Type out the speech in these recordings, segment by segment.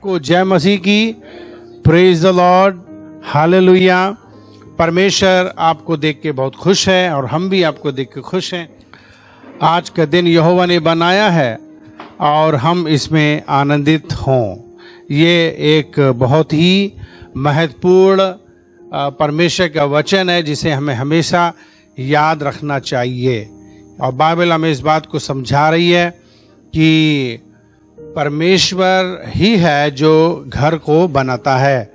सबको जय मसीह की। Praise the Lord, hallelujah. परमेश्वर आपको देख के बहुत खुश है और हम भी आपको देख के खुश हैं। आज का दिन यहोवा ने बनाया है और हम इसमें आनंदित हों। ये एक बहुत ही महत्वपूर्ण परमेश्वर का वचन है जिसे हमें हमेशा याद रखना चाहिए। और बाइबल हमें इस बात को समझा रही है कि परमेश्वर ही है जो घर को बनाता है।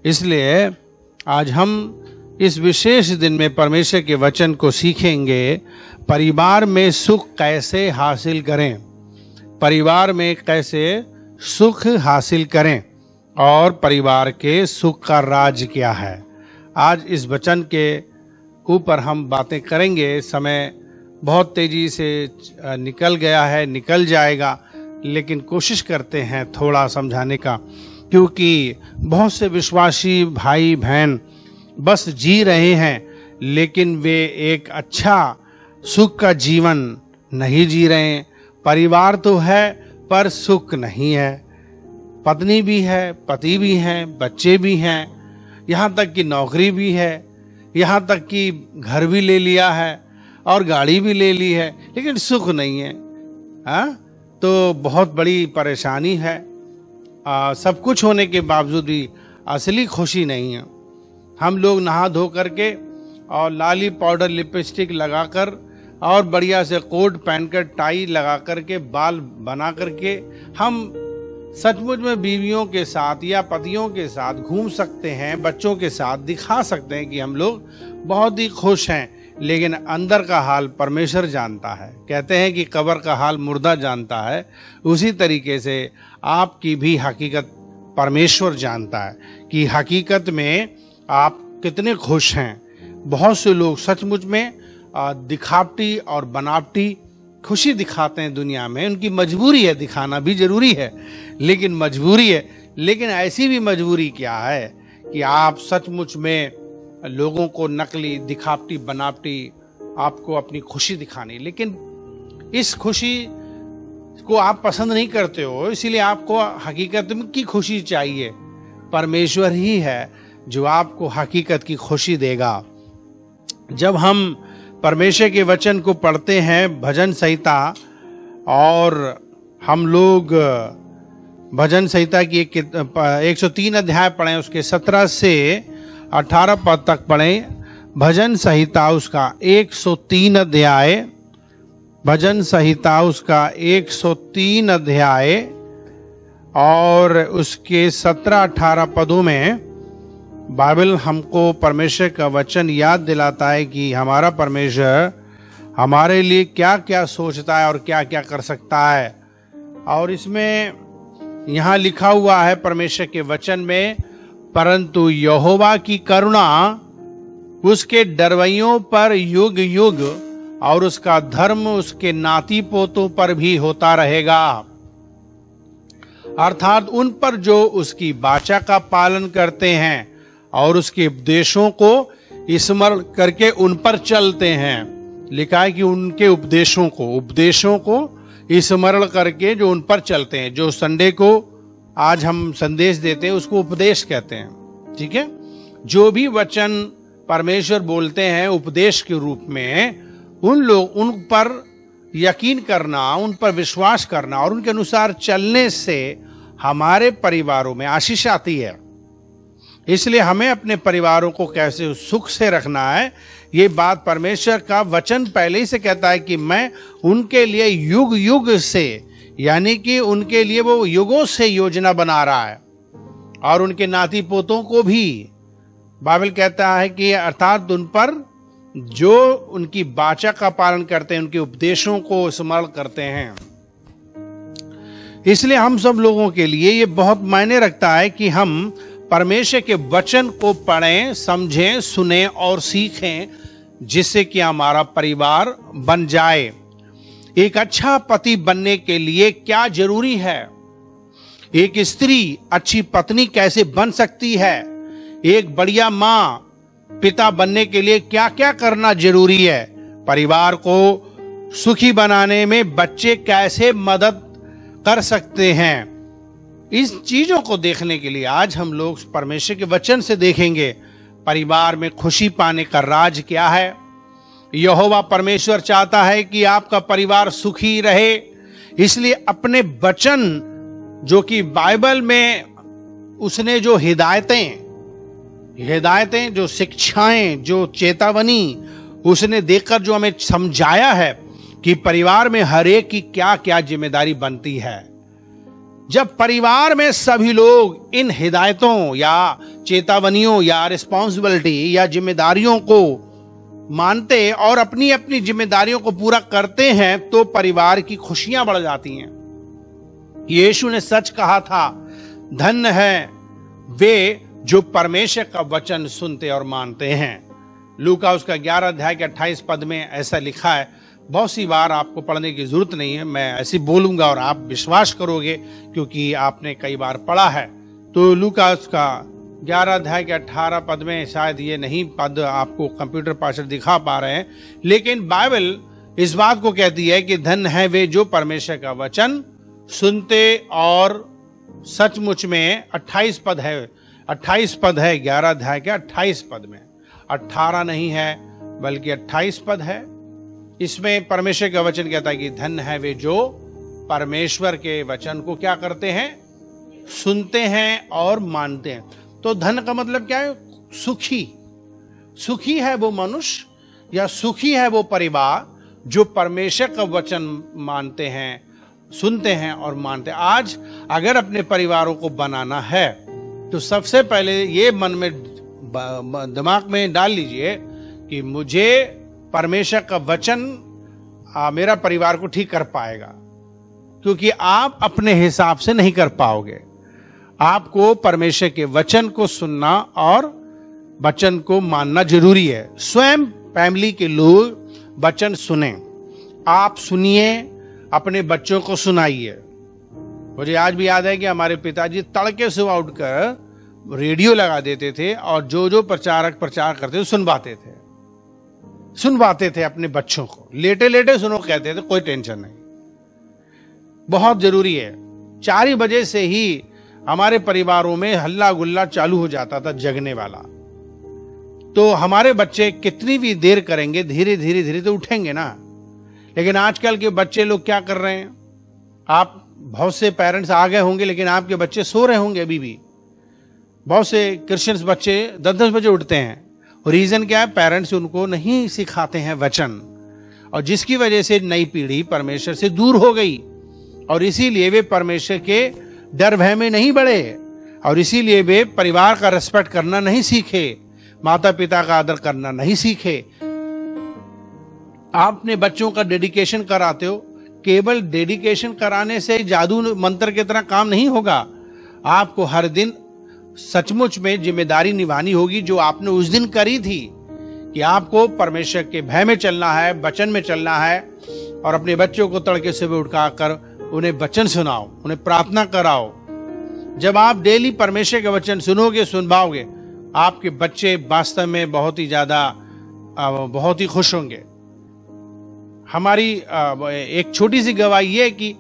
इसलिए आज हम इस विशेष दिन में परमेश्वर के वचन को सीखेंगे। परिवार में सुख कैसे हासिल करें, परिवार में कैसे सुख हासिल करें और परिवार के सुख का राज क्या है। आज इस वचन के ऊपर हम बातें करेंगे। समय बहुत तेजी से निकल गया है, निकल जाएगा, लेकिन कोशिश करते हैं थोड़ा समझाने का, क्योंकि बहुत से विश्वासी भाई बहन बस जी रहे हैं लेकिन वे एक अच्छा सुख का जीवन नहीं जी रहे हैं। परिवार तो है पर सुख नहीं है। पत्नी भी है, पति भी हैं, बच्चे भी हैं, यहाँ तक कि नौकरी भी है, यहाँ तक कि घर भी ले लिया है और गाड़ी भी ले ली है, लेकिन सुख नहीं है। तो बहुत बड़ी परेशानी है। सब कुछ होने के बावजूद भी असली खुशी नहीं है। हम लोग नहा धो करके और लाली पाउडर लिपस्टिक लगाकर और बढ़िया से कोट पहनकर टाई लगा करके बाल बना करके हम सचमुच में बीवियों के साथ या पतियों के साथ घूम सकते हैं, बच्चों के साथ दिखा सकते हैं कि हम लोग बहुत ही खुश हैं, लेकिन अंदर का हाल परमेश्वर जानता है। कहते हैं कि कब्र का हाल मुर्दा जानता है, उसी तरीके से आपकी भी हकीकत परमेश्वर जानता है कि हकीकत में आप कितने खुश हैं। बहुत से लोग सचमुच में दिखावटी और बनावटी खुशी दिखाते हैं दुनिया में। उनकी मजबूरी है, दिखाना भी जरूरी है, लेकिन मजबूरी है। लेकिन ऐसी भी मजबूरी क्या है कि आप सचमुच में लोगों को नकली, दिखावटी, बनावटी आपको अपनी खुशी दिखानी, लेकिन इस खुशी को आप पसंद नहीं करते हो, इसीलिए आपको हकीकत की खुशी चाहिए। परमेश्वर ही है जो आपको हकीकत की खुशी देगा। जब हम परमेश्वर के वचन को पढ़ते हैं भजन संहिता, और हम लोग भजन संहिता की 103 अध्याय पढ़ें, उसके 17 से 18 पद तक पढ़ें। भजन संहिता उसका 103 अध्याय, भजन संहिता उसका 103 अध्याय और उसके 17-18 पदों में बाइबल हमको परमेश्वर का वचन याद दिलाता है कि हमारा परमेश्वर हमारे लिए क्या क्या सोचता है और क्या क्या कर सकता है। और इसमें यहाँ लिखा हुआ है परमेश्वर के वचन में, परंतु यहोवा की करुणा उसके डरवैयों पर युग युग और उसका धर्म उसके नाती पोतों पर भी होता रहेगा। अर्थात उन पर जो उसकी वाचा का पालन करते हैं और उसके उपदेशों को स्मरण करके उन पर चलते हैं। लिखा है कि उनके उपदेशों को स्मरण करके जो उन पर चलते हैं। जो संडे को आज हम संदेश देते हैं उसको उपदेश कहते हैं, ठीक है। जो भी वचन परमेश्वर बोलते हैं उपदेश के रूप में, उन पर यकीन करना, उन पर विश्वास करना और उनके अनुसार चलने से हमारे परिवारों में आशीष आती है। इसलिए हमें अपने परिवारों को कैसे सुख से रखना है, ये बात परमेश्वर का वचन पहले ही से कहता है कि मैं उनके लिए युग युग से, यानी कि उनके लिए वो युगों से योजना बना रहा है। और उनके नाती पोतों को भी बाइबल कहता है कि अर्थात उन पर जो उनकी वाचा का पालन करते हैं, उनके उपदेशों को स्मरण करते हैं। इसलिए हम सब लोगों के लिए ये बहुत मायने रखता है कि हम परमेश्वर के वचन को पढ़ें, समझें, सुनें और सीखें, जिससे कि हमारा परिवार बन जाए। एक अच्छा पति बनने के लिए क्या जरूरी है, एक स्त्री अच्छी पत्नी कैसे बन सकती है, एक बढ़िया माँ पिता बनने के लिए क्या क्या करना जरूरी है, परिवार को सुखी बनाने में बच्चे कैसे मदद कर सकते हैं, इस चीजों को देखने के लिए आज हम लोग परमेश्वर के वचन से देखेंगे परिवार में खुशी पाने का राज क्या है। यहोवा परमेश्वर चाहता है कि आपका परिवार सुखी रहे, इसलिए अपने वचन जो कि बाइबल में उसने जो हिदायतें जो शिक्षाएं जो चेतावनी उसने देकर जो हमें समझाया है कि परिवार में हर एक की क्या क्या जिम्मेदारी बनती है। जब परिवार में सभी लोग इन हिदायतों या चेतावनियों या रिस्पॉन्सिबिलिटी या जिम्मेदारियों को मानते और अपनी अपनी जिम्मेदारियों को पूरा करते हैं तो परिवार की खुशियां बढ़ जाती हैं। यीशु ने सच कहा था, धन्य है वे जो परमेश्वर का वचन सुनते और मानते हैं। लूका उसका 11 अध्याय के 28 पद में ऐसा लिखा है। बहुत सी बार आपको पढ़ने की जरूरत नहीं है, मैं ऐसे बोलूंगा और आप विश्वास करोगे क्योंकि आपने कई बार पढ़ा है। तो लूका उसका 11 अध्याय के 18 पद में, शायद ये नहीं पद आपको कंप्यूटर पार्षद दिखा पा रहे हैं, लेकिन बाइबल इस बात को कहती है कि धन्य है वे जो परमेश्वर का वचन सुनते और सचमुच में 28 पद है 11 अध्याय के 28 पद में, 18 नहीं है बल्कि 28 पद है। इसमें परमेश्वर का वचन कहता है कि धन्य है वे जो परमेश्वर के वचन को क्या करते हैं, सुनते हैं और मानते हैं। तो धन का मतलब क्या है, सुखी है वो मनुष्य या सुखी है वो परिवार जो परमेश्वर का वचन मानते हैं, सुनते हैं और मानते हैं। आज अगर अपने परिवारों को बनाना है तो सबसे पहले ये मन में दिमाग में डाल लीजिए कि मुझे परमेश्वर का वचन मेरा परिवार को ठीक कर पाएगा, क्योंकि आप अपने हिसाब से नहीं कर पाओगे। आपको परमेश्वर के वचन को सुनना और वचन को मानना जरूरी है। स्वयं फैमिली के लोग वचन सुने, आप सुनिए, अपने बच्चों को सुनाइए। मुझे आज भी याद है कि हमारे पिताजी तड़के सुबह उठकर रेडियो लगा देते थे और जो प्रचार करते थे सुनवाते थे अपने बच्चों को। लेटे सुनो कहते थे, कोई टेंशन नहीं, बहुत जरूरी है। 4 बजे से ही हमारे परिवारों में हल्ला गुल्ला चालू हो जाता था जगने वाला। तो हमारे बच्चे कितनी भी देर करेंगे, धीरे तो उठेंगे ना। लेकिन आजकल के बच्चे लोग क्या कर रहे हैं, आप बहुत से पेरेंट्स आ गए होंगे लेकिन आपके बच्चे सो रहे होंगे अभी भी। बहुत से क्रिश्चियंस बच्चे 10 बजे उठते हैं। और रीजन क्या है, पेरेंट्स उनको नहीं सिखाते हैं वचन, और जिसकी वजह से नई पीढ़ी परमेश्वर से दूर हो गई और इसीलिए वे परमेश्वर के डर भय में नहीं बढ़े और इसीलिए वे परिवार का रिस्पेक्ट करना नहीं सीखे, माता पिता का आदर करना नहीं सीखे। आप अपने बच्चों का डेडिकेशन कराते हो, केवल डेडिकेशन कराने से जादू मंत्र की तरह काम नहीं होगा। आपको हर दिन सचमुच में जिम्मेदारी निभानी होगी जो आपने उस दिन करी थी, कि आपको परमेश्वर के भय में चलना है, वचन में चलना है और अपने बच्चों को तड़के सुबह उठाकर उन्हें वचन सुनाओ, उन्हें प्रार्थना कराओ। जब आप डेली परमेश्वर के वचन सुनवाओगे, आपके बच्चे वास्तव में बहुत ही खुश होंगे। हमारी एक छोटी सी गवाही है कि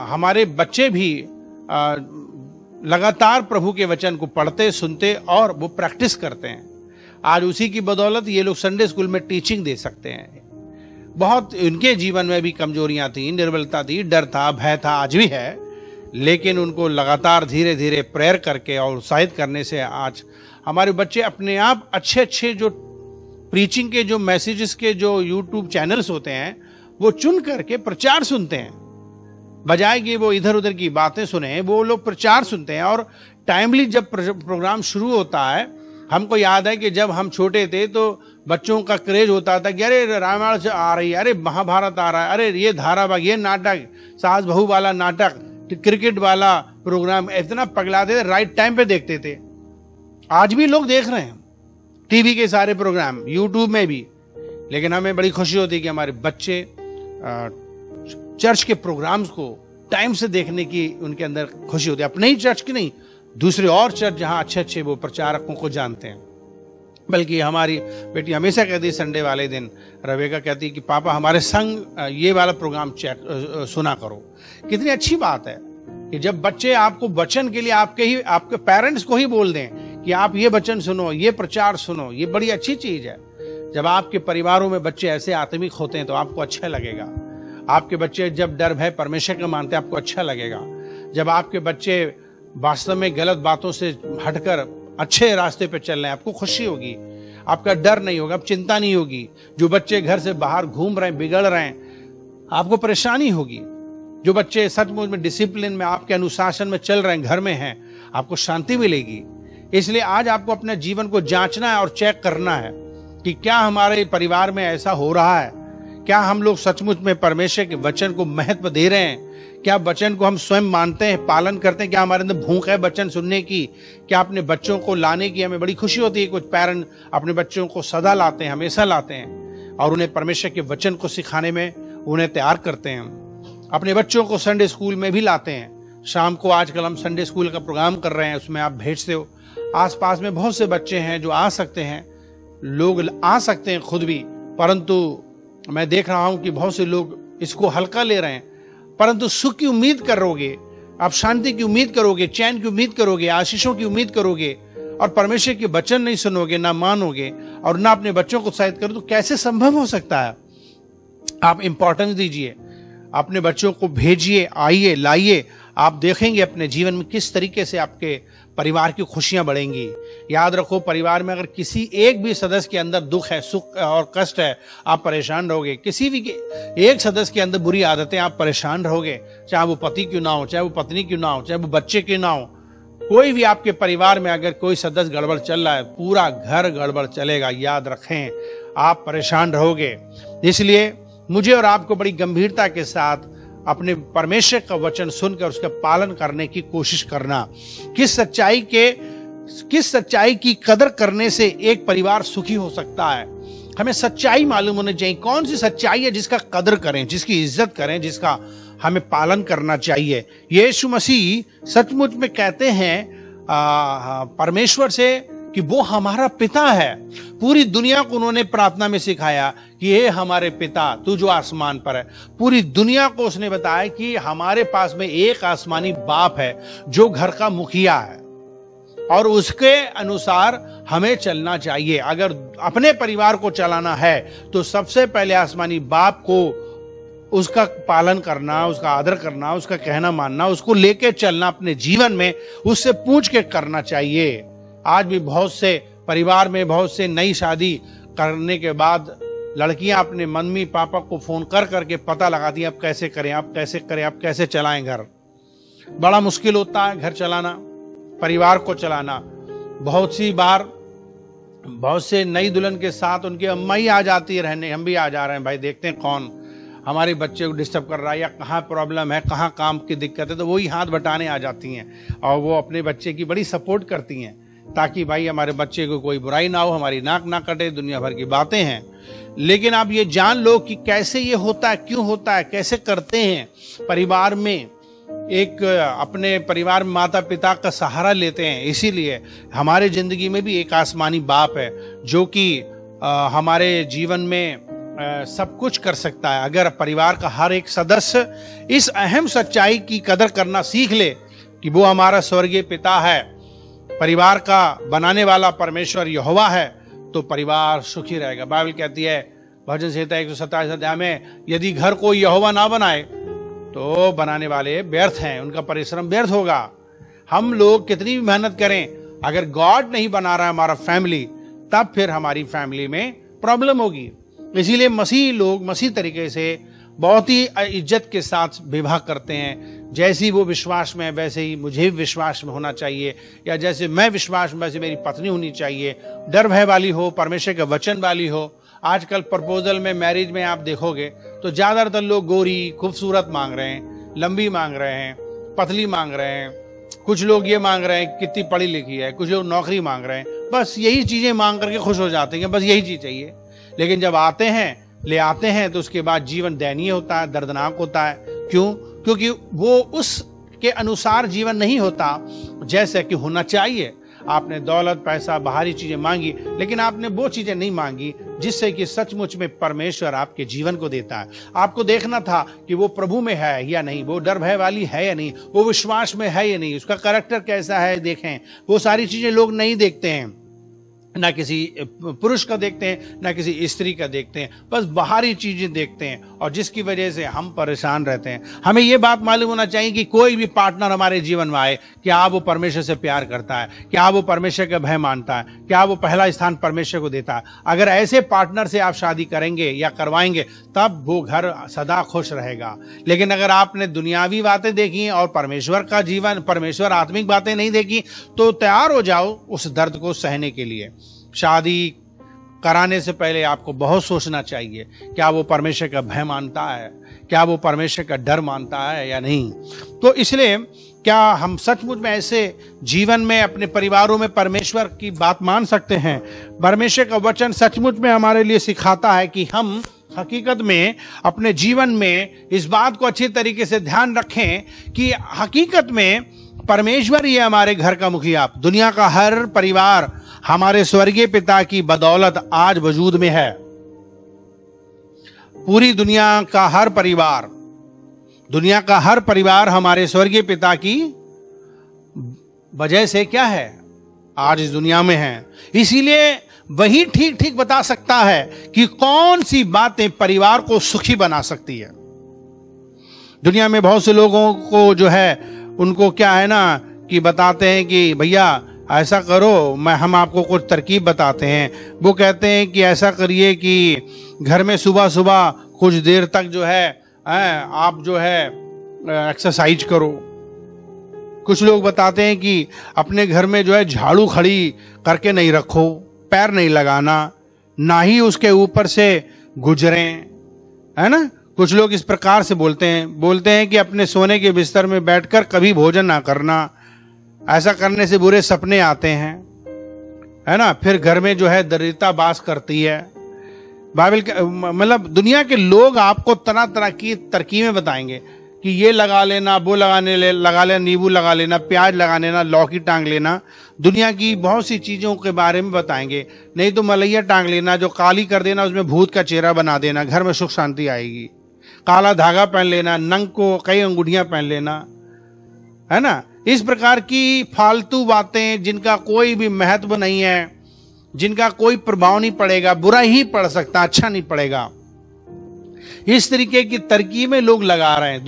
हमारे बच्चे भी लगातार प्रभु के वचन को पढ़ते, सुनते और वो प्रैक्टिस करते हैं। आज उसी की बदौलत ये लोग संडे स्कूल में टीचिंग दे सकते हैं। बहुत उनके जीवन में भी कमजोरियां थी, निर्बलता थी, डर था, भय था, आज भी है, लेकिन उनको लगातार धीरे धीरे प्रेयर करके और उत्साहित करने से आज हमारे बच्चे अपने आप अच्छे जो प्रीचिंग के जो मैसेजेस के जो यूट्यूब चैनल्स होते हैं वो चुन करके प्रचार सुनते हैं, बजाय कि वो इधर उधर की बातें सुने, वो लोग प्रचार सुनते हैं। और टाइमली जब प्रोग्राम शुरू होता है, हमको याद है कि जब हम छोटे थे तो बच्चों का क्रेज होता था कि अरे रामायण आ रही है, अरे महाभारत आ रहा है, अरे ये धारावाहिक, ये नाटक, सास बहू वाला नाटक, क्रिकेट वाला प्रोग्राम, इतना पगलाते थे, राइट टाइम पे देखते थे। आज भी लोग देख रहे हैं टीवी के सारे प्रोग्राम, यूट्यूब में भी, लेकिन हमें बड़ी खुशी होती है कि हमारे बच्चे चर्च के प्रोग्राम्स को टाइम से देखने की उनके अंदर खुशी होती है। अपने ही चर्च की नहीं, दूसरे और चर्च जहां अच्छे वो प्रचारकों को जानते हैं। बल्कि हमारी बेटी हमेशा कहती है संडे वाले दिन, रवेका कहती है कि पापा हमारे संग ये वाला प्रोग्राम सुना करो। कितनी अच्छी बात है। कि जब बच्चे आपको वचन के लिए आपके पेरेंट्स को ही बोल दें कि आप ये वचन सुनो, ये प्रचार सुनो, ये बड़ी अच्छी चीज है। जब आपके परिवारों में बच्चे ऐसे आत्मिक होते हैं तो आपको अच्छा लगेगा। आपके बच्चे जब डर भय परमेश्वर का मानते हैं, आपको अच्छा लगेगा। जब आपके बच्चे वास्तव में गलत बातों से हटकर अच्छे रास्ते पे चल रहे हैं, आपको खुशी होगी, आपका डर नहीं होगा, अब चिंता नहीं होगी। जो बच्चे घर से बाहर घूम रहे हैं, बिगड़ रहे हैं, आपको परेशानी होगी। जो बच्चे सचमुच में डिसिप्लिन में आपके अनुशासन में चल रहे हैं, घर में हैं, आपको शांति मिलेगी। इसलिए आज आपको अपने जीवन को जांचना है और चेक करना है कि क्या हमारे परिवार में ऐसा हो रहा है, क्या हम लोग सचमुच में परमेश्वर के वचन को महत्व दे रहे हैं, क्या वचन को हम स्वयं मानते हैं, पालन करते हैं, क्या हमारे अंदर भूख है वचन सुनने की, क्या अपने बच्चों को लाने की हमें बड़ी खुशी होती है। कुछ पेरेंट अपने बच्चों को सदा लाते हैं, हमेशा लाते हैं और उन्हें परमेश्वर के वचन को सिखाने में उन्हें तैयार करते हैं। अपने बच्चों को संडे स्कूल में भी लाते हैं। शाम को आजकल हम संडे स्कूल का प्रोग्राम कर रहे हैं, उसमें आप भेजते हो। आसपास में बहुत से बच्चे हैं जो आ सकते हैं, लोग आ सकते हैं खुद भी, परंतु मैं देख रहा हूं कि बहुत से लोग इसको हल्का ले रहे हैं। परंतु सुख की उम्मीद करोगे, आप शांति की उम्मीद करोगे, चैन की उम्मीद करोगे, आशीषों की उम्मीद करोगे और परमेश्वर के वचन नहीं सुनोगे, ना मानोगे और ना अपने बच्चों को उत्साहित करो, तो कैसे संभव हो सकता है। आप इंपॉर्टेंस दीजिए, अपने बच्चों को भेजिए, आइए, लाइए। आप देखेंगे अपने जीवन में किस तरीके से आपके परिवार की खुशियां बढ़ेंगी। याद रखो, परिवार में अगर किसी एक भी सदस्य के अंदर दुख है, सुख और कष्ट है, आप परेशान रहोगे। किसी भी एक सदस्य के अंदर बुरी आदतें, आप परेशान रहोगे। चाहे वो पति क्यों ना हो, चाहे वो पत्नी क्यों ना हो, चाहे वो बच्चे क्यों ना हो, कोई भी आपके परिवार में अगर कोई सदस्य गड़बड़ चल रहा है, पूरा घर गड़बड़ चलेगा। याद रखें, आप परेशान रहोगे। इसलिए मुझे और आपको बड़ी गंभीरता के साथ अपने परमेश्वर का वचन सुनकर उसका पालन करने की कोशिश करना। किस सच्चाई की कदर करने से एक परिवार सुखी हो सकता है, हमें सच्चाई मालूम होनी चाहिए। कौन सी सच्चाई है जिसका कदर करें, जिसकी इज्जत करें, जिसका हमें पालन करना चाहिए। यीशु मसीह सचमुच में कहते हैं परमेश्वर से कि वो हमारा पिता है। पूरी दुनिया को उन्होंने प्रार्थना में सिखाया कि हे हमारे पिता तू जो आसमान पर है। पूरी दुनिया को उसने बताया कि हमारे पास में एक आसमानी बाप है जो घर का मुखिया है और उसके अनुसार हमें चलना चाहिए। अगर अपने परिवार को चलाना है तो सबसे पहले आसमानी बाप को उसका पालन करना, उसका आदर करना, उसका कहना मानना, उसको लेके चलना अपने जीवन में, उससे पूछ के करना चाहिए। आज भी बहुत से परिवार में, बहुत से नई शादी करने के बाद लड़कियां अपने मम्मी पापा को फोन कर करके पता लगाती हैं अब कैसे करें, अब कैसे करें, अब कैसे चलाएं घर। बड़ा मुश्किल होता है घर चलाना, परिवार को चलाना। बहुत सी बार बहुत से नई दुल्हन के साथ उनकी अम्मा ही आ जाती है रहने, हम भी आ जा रहे हैं भाई, देखते हैं कौन हमारे बच्चे को डिस्टर्ब कर रहा है या कहाँ प्रॉब्लम है, कहाँ काम की दिक्कत है, तो वही हाथ बटाने आ जाती हैं और वो अपने बच्चे की बड़ी सपोर्ट करती हैं ताकि भाई हमारे बच्चे को कोई बुराई ना हो, हमारी नाक ना कटे। दुनिया भर की बातें हैं, लेकिन आप ये जान लो कि कैसे ये होता है, क्यों होता है, कैसे करते हैं। परिवार में एक अपने परिवार में माता पिता का सहारा लेते हैं, इसीलिए हमारे जिंदगी में भी एक आसमानी बाप है जो कि हमारे जीवन में सब कुछ कर सकता है। अगर परिवार का हर एक सदस्य इस अहम सच्चाई की कदर करना सीख ले कि वो हमारा स्वर्गीय पिता है, परिवार का बनाने वाला परमेश्वर यहोवा है, तो परिवार सुखी रहेगा। बाइबल कहती है भजन संहिता 127 अध्याय में, यदि घर को यहोवा ना बनाए तो बनाने वाले व्यर्थ हैं, उनका परिश्रम व्यर्थ होगा। हम लोग कितनी भी मेहनत करें, अगर गॉड नहीं बना रहा है हमारा फैमिली, तब फिर हमारी फैमिली में प्रॉब्लम होगी। इसीलिए मसीह लोग मसीह तरीके से बहुत ही इज्जत के साथ विवाह करते हैं। जैसी वो विश्वास में है वैसे ही मुझे भी विश्वास में होना चाहिए, या जैसे मैं विश्वास में वैसे मेरी पत्नी होनी चाहिए। डर भय वाली हो, परमेश्वर के वचन वाली हो। आजकल प्रपोजल में, मैरिज में आप देखोगे तो ज्यादातर लोग गोरी खूबसूरत मांग रहे हैं, लंबी मांग रहे हैं, पतली मांग रहे हैं। कुछ लोग ये मांग रहे हैं कितनी पढ़ी लिखी है, कुछ लोग नौकरी मांग रहे हैं। बस यही चीजें मांग करके खुश हो जाते हैं, बस यही चीज चाहिए। लेकिन जब ले आते हैं तो उसके बाद जीवन दयनीय होता है, दर्दनाक होता है। क्यों? क्योंकि वो उसके अनुसार जीवन नहीं होता जैसे कि होना चाहिए। आपने दौलत, पैसा, बाहरी चीजें मांगी, लेकिन आपने वो चीजें नहीं मांगी जिससे कि सचमुच में परमेश्वर आपके जीवन को देता है। आपको देखना था कि वो प्रभु में है या नहीं, वो डर भय वाली है या नहीं, वो विश्वास में है या नहीं, उसका कैरेक्टर कैसा है देखें। वो सारी चीजें लोग नहीं देखते हैं, ना किसी पुरुष का देखते हैं, ना किसी स्त्री का देखते हैं, बस बाहरी चीजें देखते हैं, और जिसकी वजह से हम परेशान रहते हैं। हमें यह बात मालूम होना चाहिए कि कोई भी पार्टनर हमारे जीवन में आए, क्या वो परमेश्वर से प्यार करता है, क्या वो परमेश्वर का भय मानता है, क्या वो पहला स्थान परमेश्वर को देता है। अगर ऐसे पार्टनर से आप शादी करेंगे या करवाएंगे तब वो घर सदा खुश रहेगा। लेकिन अगर आपने दुनियावी बातें देखी और परमेश्वर का जीवन, परमेश्वर आत्मिक बातें नहीं देखी, तो तैयार हो जाओ उस दर्द को सहने के लिए। शादी कराने से पहले आपको बहुत सोचना चाहिए, क्या वो परमेश्वर का भय मानता है, क्या वो परमेश्वर का डर मानता है या नहीं। तो इसलिए क्या हम सचमुच में ऐसे जीवन में अपने परिवारों में परमेश्वर की बात मान सकते हैं? परमेश्वर का वचन सचमुच में हमारे लिए सिखाता है कि हम हकीकत में अपने जीवन में इस बात को अच्छी तरीके से ध्यान रखें कि हकीकत में परमेश्वर ही है हमारे घर का मुखिया। दुनिया का हर परिवार हमारे स्वर्गीय पिता की बदौलत आज वजूद में है। पूरी दुनिया का हर परिवार, दुनिया का हर परिवार हमारे स्वर्गीय पिता की वजह से क्या है, आज इस दुनिया में है। इसीलिए वही ठीक ठीक बता सकता है कि कौन सी बातें परिवार को सुखी बना सकती है। दुनिया में बहुत से लोगों को जो है उनको क्या है ना कि बताते हैं कि भैया ऐसा करो, हम आपको कुछ तरकीब बताते हैं। वो कहते हैं कि ऐसा करिए कि घर में सुबह सुबह कुछ देर तक जो है आप जो है एक्सरसाइज करो। कुछ लोग बताते हैं कि अपने घर में जो है झाड़ू खड़ी करके नहीं रखो, पैर नहीं लगाना, ना ही उसके ऊपर से गुजरें, है ना। कुछ लोग इस प्रकार से बोलते हैं कि अपने सोने के बिस्तर में बैठकर कभी भोजन ना करना, ऐसा करने से बुरे सपने आते हैं, है ना। फिर घर में जो है दरिद्रता वास करती है। बाइबल मतलब दुनिया के लोग आपको तरह तरह की तरकीबें बताएंगे कि ये लगा लेना, वो लगा लेना, नींबू लगा लेना, प्याज लगा लेना, लौकी टांग लेना। दुनिया की बहुत सी चीजों के बारे में बताएंगे। नहीं तो मलैया टांग लेना, जो काली कर देना, उसमें भूत का चेहरा बना देना, घर में सुख शांति आएगी। काला धागा पहन लेना, नंग को कई अंगूठियां पहन लेना, है ना। इस प्रकार की फालतू बातें जिनका कोई भी महत्व नहीं है, जिनका कोई प्रभाव नहीं पड़ेगा, बुरा ही पड़ सकता, अच्छा नहीं पड़ेगा। इस तरीके की तरकीबें लोग लगा रहे हैं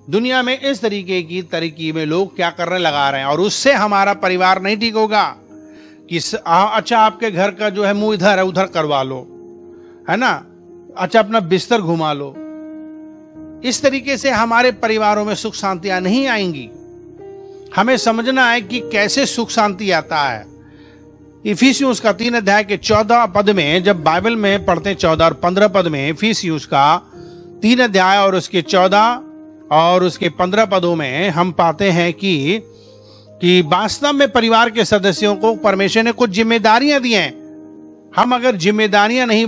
दुनिया में इस तरीके की तरकीबें लोग क्या कर रहे हैं, लगा रहे हैं। और उससे हमारा परिवार नहीं ठीक होगा कि अच्छा आपके घर का जो है मुंह इधर है उधर करवा लो, है ना, अच्छा अपना बिस्तर घुमा लो। इस तरीके से हमारे परिवारों में सुख शांतियां नहीं आएंगी। हमें समझना है कि कैसे सुख शांति आता है। इफिसियुस का 3 अध्याय के 14 पद में, जब बाइबल में पढ़ते हैं 14 और 15 पद में, इफिसियुस का 3 अध्याय और उसके 14 और उसके 15 पदों में हम पाते हैं कि वास्तव में परिवार के सदस्यों को परमेश्वर ने कुछ जिम्मेदारियां दी हैं। हम अगर जिम्मेदारियां नहीं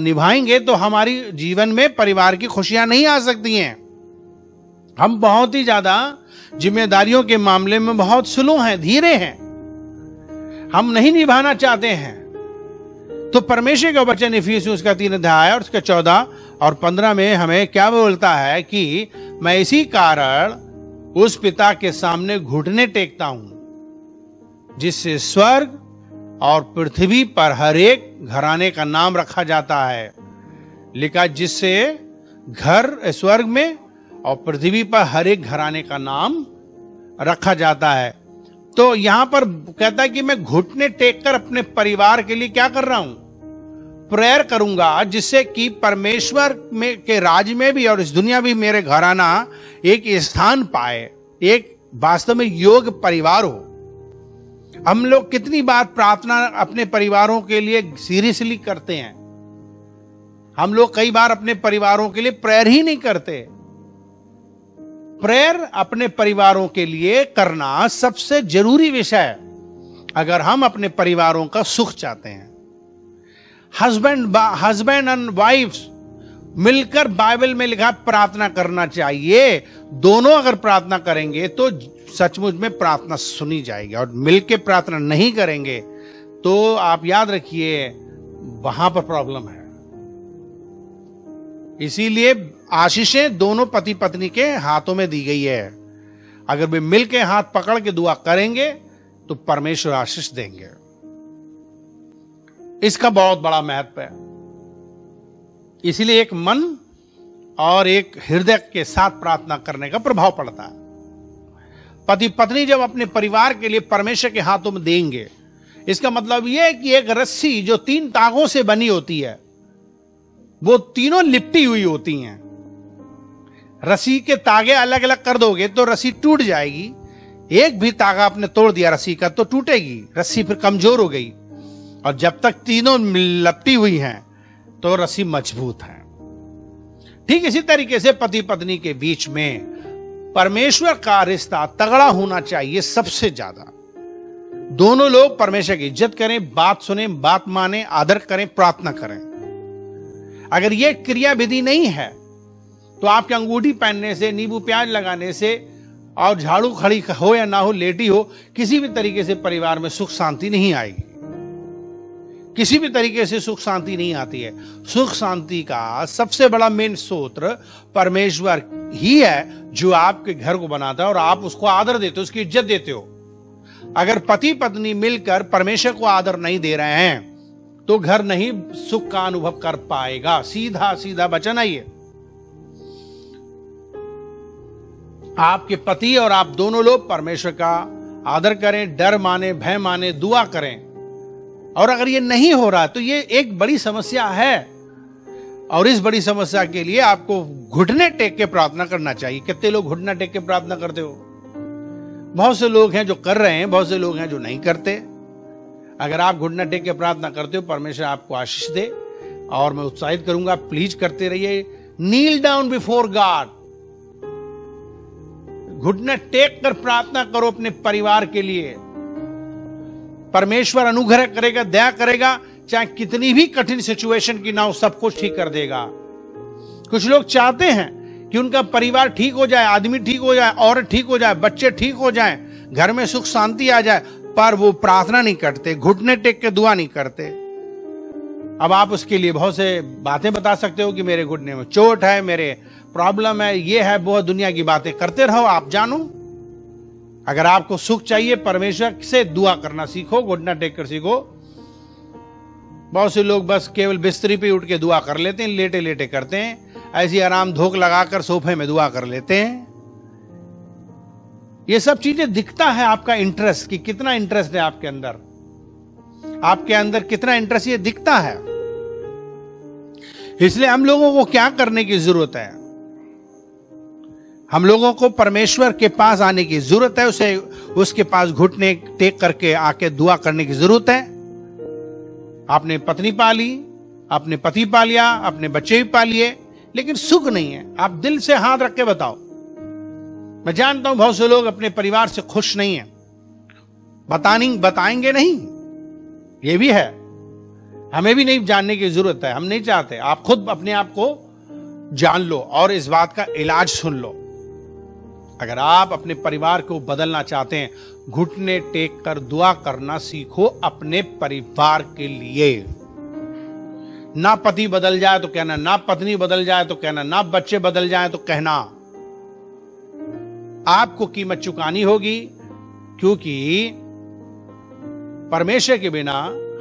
निभाएंगे तो हमारी जीवन में परिवार की खुशियां नहीं आ सकती हैं। हम बहुत ही ज्यादा जिम्मेदारियों के मामले में बहुत स्लो हैं, धीरे हैं, हम नहीं निभाना चाहते हैं। तो परमेश्वर का वचन इफिसियुस का 3 अध्याय और उसके 14 और 15 में हमें क्या बोलता है कि मैं इसी कारण उस पिता के सामने घुटने टेकता हूं जिससे स्वर्ग और पृथ्वी पर हर एक घराने का नाम रखा जाता है। लिखा जिससे घर स्वर्ग में और पृथ्वी पर हर एक घराने का नाम रखा जाता है। तो यहां पर कहता है कि मैं घुटने टेककर अपने परिवार के लिए क्या कर रहा हूं, प्रेयर करूंगा, जिससे कि परमेश्वर में के राज में भी और इस दुनिया भी मेरे घराना एक स्थान पाए, एक वास्तव में योग्य परिवार हो। हम लोग कितनी बार प्रार्थना अपने परिवारों के लिए सीरियसली करते हैं। हम लोग कई बार अपने परिवारों के लिए प्रेयर ही नहीं करते। प्रेयर अपने परिवारों के लिए करना सबसे जरूरी विषय है अगर हम अपने परिवारों का सुख चाहते हैं। हस्बैंड एंड वाइफ्स मिलकर बाइबल में लिखा प्रार्थना करना चाहिए। दोनों अगर प्रार्थना करेंगे तो सचमुच में प्रार्थना सुनी जाएगी, और मिलकर प्रार्थना नहीं करेंगे तो आप याद रखिए वहां पर प्रॉब्लम है। इसीलिए आशीषें दोनों पति पत्नी के हाथों में दी गई है। अगर वे मिलके हाथ पकड़ के दुआ करेंगे तो परमेश्वर आशीष देंगे। इसका बहुत बड़ा महत्व है। इसीलिए एक मन और एक हृदय के साथ प्रार्थना करने का प्रभाव पड़ता है। पति पत्नी जब अपने परिवार के लिए परमेश्वर के हाथों में देंगे, इसका मतलब यह है कि एक रस्सी जो 3 तागों से बनी होती है, वो तीनों लिपटी हुई होती हैं। रस्सी के तागे अलग अलग कर दोगे तो रस्सी टूट जाएगी। एक भी तागा आपने तोड़ दिया रस्सी का तो टूटेगी, रस्सी फिर कमजोर हो गई। और जब तक तीनों लपटी हुई हैं तो रस्सी मजबूत है। ठीक इसी तरीके से पति पत्नी के बीच में परमेश्वर का रिश्ता तगड़ा होना चाहिए। सबसे ज्यादा दोनों लोग परमेश्वर की इज्जत करें, बात सुने, बात माने, आदर करें, प्रार्थना करें। अगर यह क्रिया विधि नहीं है तो आपके अंगूठी पहनने से, नींबू प्याज लगाने से और झाड़ू खड़ी हो या ना हो, लेटी हो, किसी भी तरीके से परिवार में सुख शांति नहीं आएगी। किसी भी तरीके से सुख शांति नहीं आती है। सुख शांति का सबसे बड़ा मेन स्रोत परमेश्वर ही है, जो आपके घर को बनाता है और आप उसको आदर देते हो, उसकी इज्जत देते हो। अगर पति पत्नी मिलकर परमेश्वर को आदर नहीं दे रहे हैं तो घर नहीं सुख का अनुभव कर पाएगा। सीधा सीधा वचन है ये। आपके पति और आप दोनों लोग परमेश्वर का आदर करें, डर माने, भय माने, दुआ करें। और अगर ये नहीं हो रहा तो ये एक बड़ी समस्या है, और इस बड़ी समस्या के लिए आपको घुटने टेक के प्रार्थना करना चाहिए। कितने लोग घुटना टेक के प्रार्थना करते हो? बहुत से लोग हैं जो कर रहे हैं, बहुत से लोग हैं जो नहीं करते। अगर आप घुटना टेक के प्रार्थना करते हो, परमेश्वर आपको आशीष दे। और मैं उत्साहित करूंगा, प्लीज करते रहिए। नील डाउन बिफोर गॉड, घुटना टेक कर प्रार्थना करो अपने परिवार के लिए। परमेश्वर अनुग्रह करेगा, दया करेगा। चाहे कितनी भी कठिन सिचुएशन की ना हो, सब कुछ ठीक कर देगा। कुछ लोग चाहते हैं कि उनका परिवार ठीक हो जाए, आदमी ठीक हो जाए, औरत ठीक हो जाए, बच्चे ठीक हो जाएं, घर में सुख शांति आ जाए, पर वो प्रार्थना नहीं करते, घुटने टेक के दुआ नहीं करते। अब आप उसके लिए बहुत से बातें बता सकते हो कि मेरे घुटने में चोट है, मेरे प्रॉब्लम है, ये है, बहुत दुनिया की बातें करते रहो, आप जानो। अगर आपको सुख चाहिए, परमेश्वर से दुआ करना सीखो, घुटना टेक कर सीखो। बहुत से लोग बस केवल बिस्तरी पे उठ के दुआ कर लेते हैं, लेटे लेटे करते हैं, ऐसी आराम धोख लगाकर सोफे में दुआ कर लेते हैं। ये सब चीजें दिखता है आपका इंटरेस्ट, कि कितना इंटरेस्ट है आपके अंदर, आपके अंदर कितना इंटरेस्ट, ये दिखता है। इसलिए हम लोगों को क्या करने की जरूरत है? हम लोगों को परमेश्वर के पास आने की जरूरत है, उसे उसके पास घुटने टेक करके आके दुआ करने की जरूरत है। आपने पत्नी पाली, आपने पति पा लिया, अपने बच्चे भी पा लिए, लेकिन सुख नहीं है। आप दिल से हाथ रख के बताओ। मैं जानता हूं बहुत से लोग अपने परिवार से खुश नहीं हैं, बताएंगे नहीं, ये भी है। हमें भी नहीं जानने की जरूरत है, हम नहीं चाहते। आप खुद अपने आप को जान लो और इस बात का इलाज सुन लो। अगर आप अपने परिवार को बदलना चाहते हैं, घुटने टेक कर दुआ करना सीखो अपने परिवार के लिए। ना पति बदल जाए तो कहना, ना पत्नी बदल जाए तो कहना, ना बच्चे बदल जाए तो कहना। आपको कीमत चुकानी होगी, क्योंकि परमेश्वर के बिना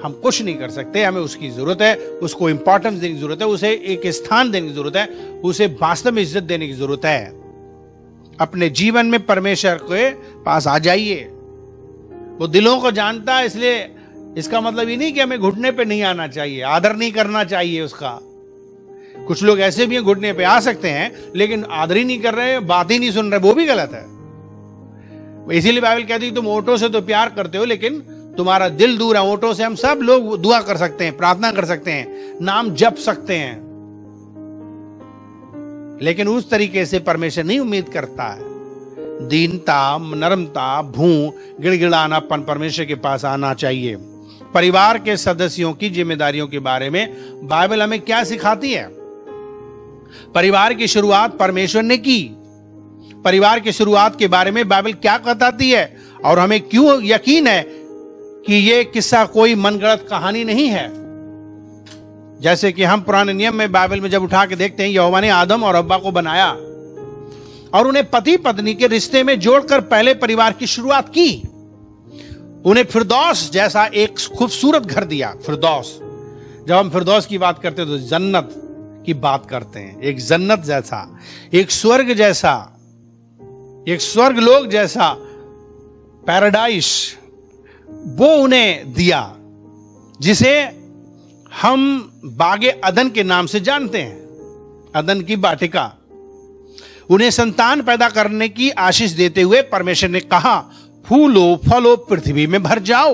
हम कुछ नहीं कर सकते। हमें उसकी जरूरत है, उसको इंपॉर्टेंस देने की जरूरत है, उसे एक स्थान देने की जरूरत है, उसे वास्तव में इज्जत देने की जरूरत है। अपने जीवन में परमेश्वर के पास आ जाइए। वो दिलों को जानता है, इसलिए इसका मतलब ये नहीं कि हमें घुटने पे नहीं आना चाहिए, आदर नहीं करना चाहिए उसका। कुछ लोग ऐसे भी हैं, घुटने पे आ सकते हैं लेकिन आदर ही नहीं कर रहे, बात ही नहीं सुन रहे, वो भी गलत है। इसीलिए बाइबल कहती है तुम ओंठों से तो प्यार करते हो लेकिन तुम्हारा दिल दूर है। ओंठों से हम सब लोग दुआ कर सकते हैं, प्रार्थना कर सकते हैं, नाम जप सकते हैं, लेकिन उस तरीके से परमेश्वर नहीं उम्मीद करता है। दीनता, नरमता, भूं, गिड़गिड़ानापन परमेश्वर के पास आना चाहिए। परिवार के सदस्यों की जिम्मेदारियों के बारे में बाइबल हमें क्या सिखाती है? परिवार की शुरुआत परमेश्वर ने की। परिवार की शुरुआत के बारे में बाइबल क्या बताती है और हमें क्यों यकीन है कि यह किस्सा कोई मनगढ़ंत कहानी नहीं है। जैसे कि हम पुराने नियम में बाइबल में जब उठा के देखते हैं, यहोवा ने आदम और हव्वा को बनाया और उन्हें पति पत्नी के रिश्ते में जोड़कर पहले परिवार की शुरुआत की। उन्हें फिरदौस जैसा एक खूबसूरत घर दिया। फिरदौस, जब हम फिरदौस की बात करते हैं तो जन्नत की बात करते हैं। एक जन्नत जैसा, एक स्वर्ग जैसा, एक स्वर्ग लोक जैसा पैराडाइस वो उन्हें दिया, जिसे हम बागे अदन के नाम से जानते हैं, अदन की वाटिका। उन्हें संतान पैदा करने की आशीष देते हुए परमेश्वर ने कहा, फूलो फलो पृथ्वी में भर जाओ।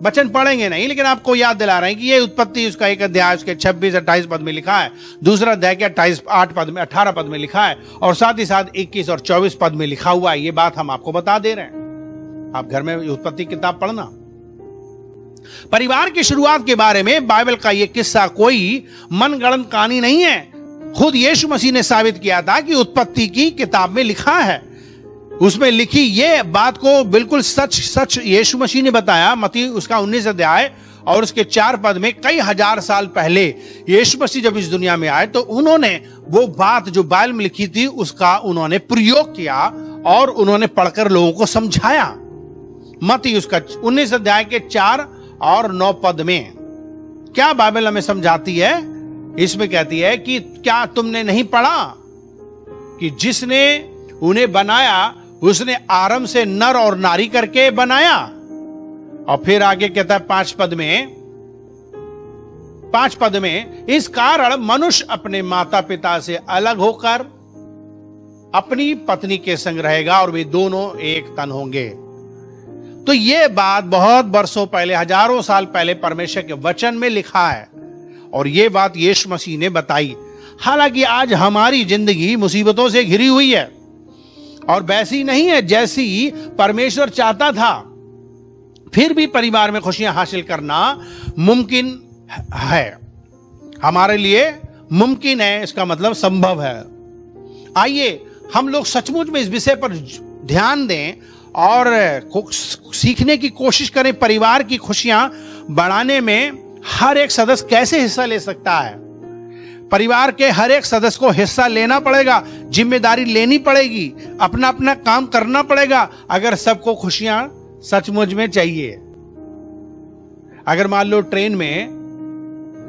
वचन पढ़ेंगे नहीं, लेकिन आपको याद दिला रहे हैं कि ये उत्पत्ति उसका एक अध्याय उसके 26-28 पद में लिखा है, दूसरा अध्याय के 18 पद में लिखा है, और साथ ही साथ 21 और 24 पद में लिखा हुआ है। ये बात हम आपको बता दे रहे हैं। आप घर में उत्पत्ति किताब पढ़ना। परिवार की शुरुआत के बारे में बाइबल का यह किस्सा कोई मनगढ़ंत कहानी नहीं है। खुद यीशु मसीह ने साबित किया था कि उत्पत्ति की किताब में लिखा है। उसमें लिखी ये बात को बिल्कुल सच यीशु मसीह ने बताया। मत्ती उसका 19 अध्याय और उसके 4 पद में कई हजार साल पहले यीशु मसीह जब इस दुनिया में आए तो उन्होंने वो बात जो बाइबल में लिखी थी उसका उन्होंने प्रयोग किया और उन्होंने पढ़कर लोगों को समझाया। मत्ती उसका 19 अध्याय के 4 और 9 पद में क्या बाइबल हमें समझाती है? इसमें कहती है कि क्या तुमने नहीं पढ़ा कि जिसने उन्हें बनाया उसने आरंभ से नर और नारी करके बनाया। और फिर आगे कहता है 5 पद में इस कारण मनुष्य अपने माता पिता से अलग होकर अपनी पत्नी के संग रहेगा और वे दोनों एक तन होंगे। तो यह बात बहुत वर्षों पहले, हजारों साल पहले परमेश्वर के वचन में लिखा है और यह बात यीशु मसीह ने बताई। हालांकि आज हमारी जिंदगी मुसीबतों से घिरी हुई है और वैसी नहीं है जैसी परमेश्वर चाहता था। फिर भी परिवार में खुशियां हासिल करना मुमकिन है, हमारे लिए मुमकिन है, इसका मतलब संभव है। आइए हम लोग सचमुच में इस विषय पर ध्यान दें और सीखने की कोशिश करें। परिवार की खुशियां बढ़ाने में हर एक सदस्य कैसे हिस्सा ले सकता है। परिवार के हर एक सदस्य को हिस्सा लेना पड़ेगा, जिम्मेदारी लेनी पड़ेगी, अपना अपना काम करना पड़ेगा अगर सबको खुशियां सचमुच में चाहिए। अगर मान लो ट्रेन में,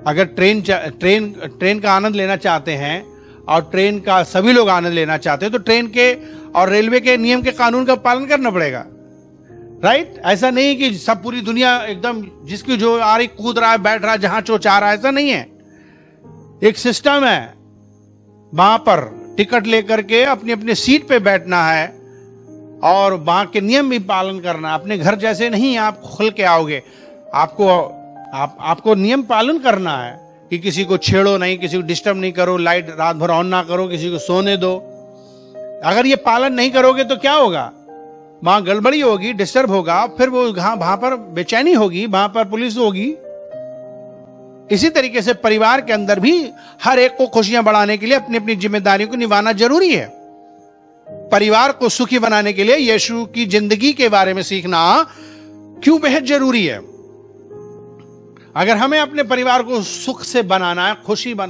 अगर ट्रेन का आनंद लेना चाहते हैं और ट्रेन का सभी लोग आनंद लेना चाहते हैं तो ट्रेन के और रेलवे के नियम के कानून का पालन करना पड़ेगा, राइट? ऐसा नहीं कि सब पूरी दुनिया एकदम जिसकी जो आ रही कूद रहा है, बैठ रहा है, जहां जो चाह रहा है, ऐसा नहीं है। एक सिस्टम है, वहां पर टिकट लेकर के अपनी अपनी सीट पे बैठना है और वहां के नियम भी पालन करना। अपने घर जैसे नहीं आप खुल के आओगे, आपको नियम पालन करना है कि किसी को छेड़ो नहीं, किसी को डिस्टर्ब नहीं करो, लाइट रात भर ऑन ना करो, किसी को सोने दो। अगर ये पालन नहीं करोगे तो क्या होगा? वहां गड़बड़ी होगी, डिस्टर्ब होगा, फिर वो वहां पर बेचैनी होगी, वहां पर पुलिस होगी। इसी तरीके से परिवार के अंदर भी हर एक को खुशियां बढ़ाने के लिए अपनी अपनी जिम्मेदारियों को निभाना जरूरी है। परिवार को सुखी बनाने के लिए यीशु की जिंदगी के बारे में सीखना क्यों बेहद जरूरी है। अगर हमें अपने परिवार को सुख से बनाना है,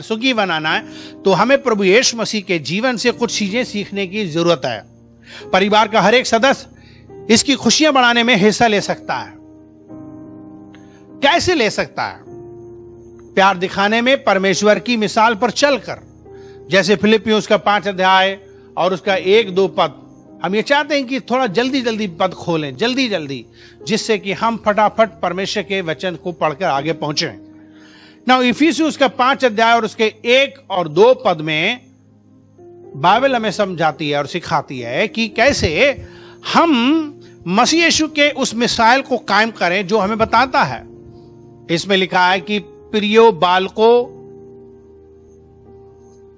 सुखी बनाना है, तो हमें प्रभु यीशु मसीह के जीवन से कुछ चीजें सीखने की जरूरत है। परिवार का हर एक सदस्य इसकी खुशियां बढ़ाने में हिस्सा ले सकता है। कैसे ले सकता है? प्यार दिखाने में परमेश्वर की मिसाल पर चलकर, जैसे फिलिपियों उसका 5 अध्याय और उसका 1-2 पद। हम ये चाहते हैं कि थोड़ा जल्दी पद खोलें, जल्दी, जिससे कि हम फटाफट परमेश्वर के वचन को पढ़कर आगे पहुंचे। नाउ इफिसियों उसका 5 अध्याय और उसके 1 और 2 पद में बाइबल हमें समझाती है और सिखाती है कि कैसे हम मसीह यीशु के उस मिसाल को कायम करें जो हमें बताता है। इसमें लिखा है कि प्रियो बालको,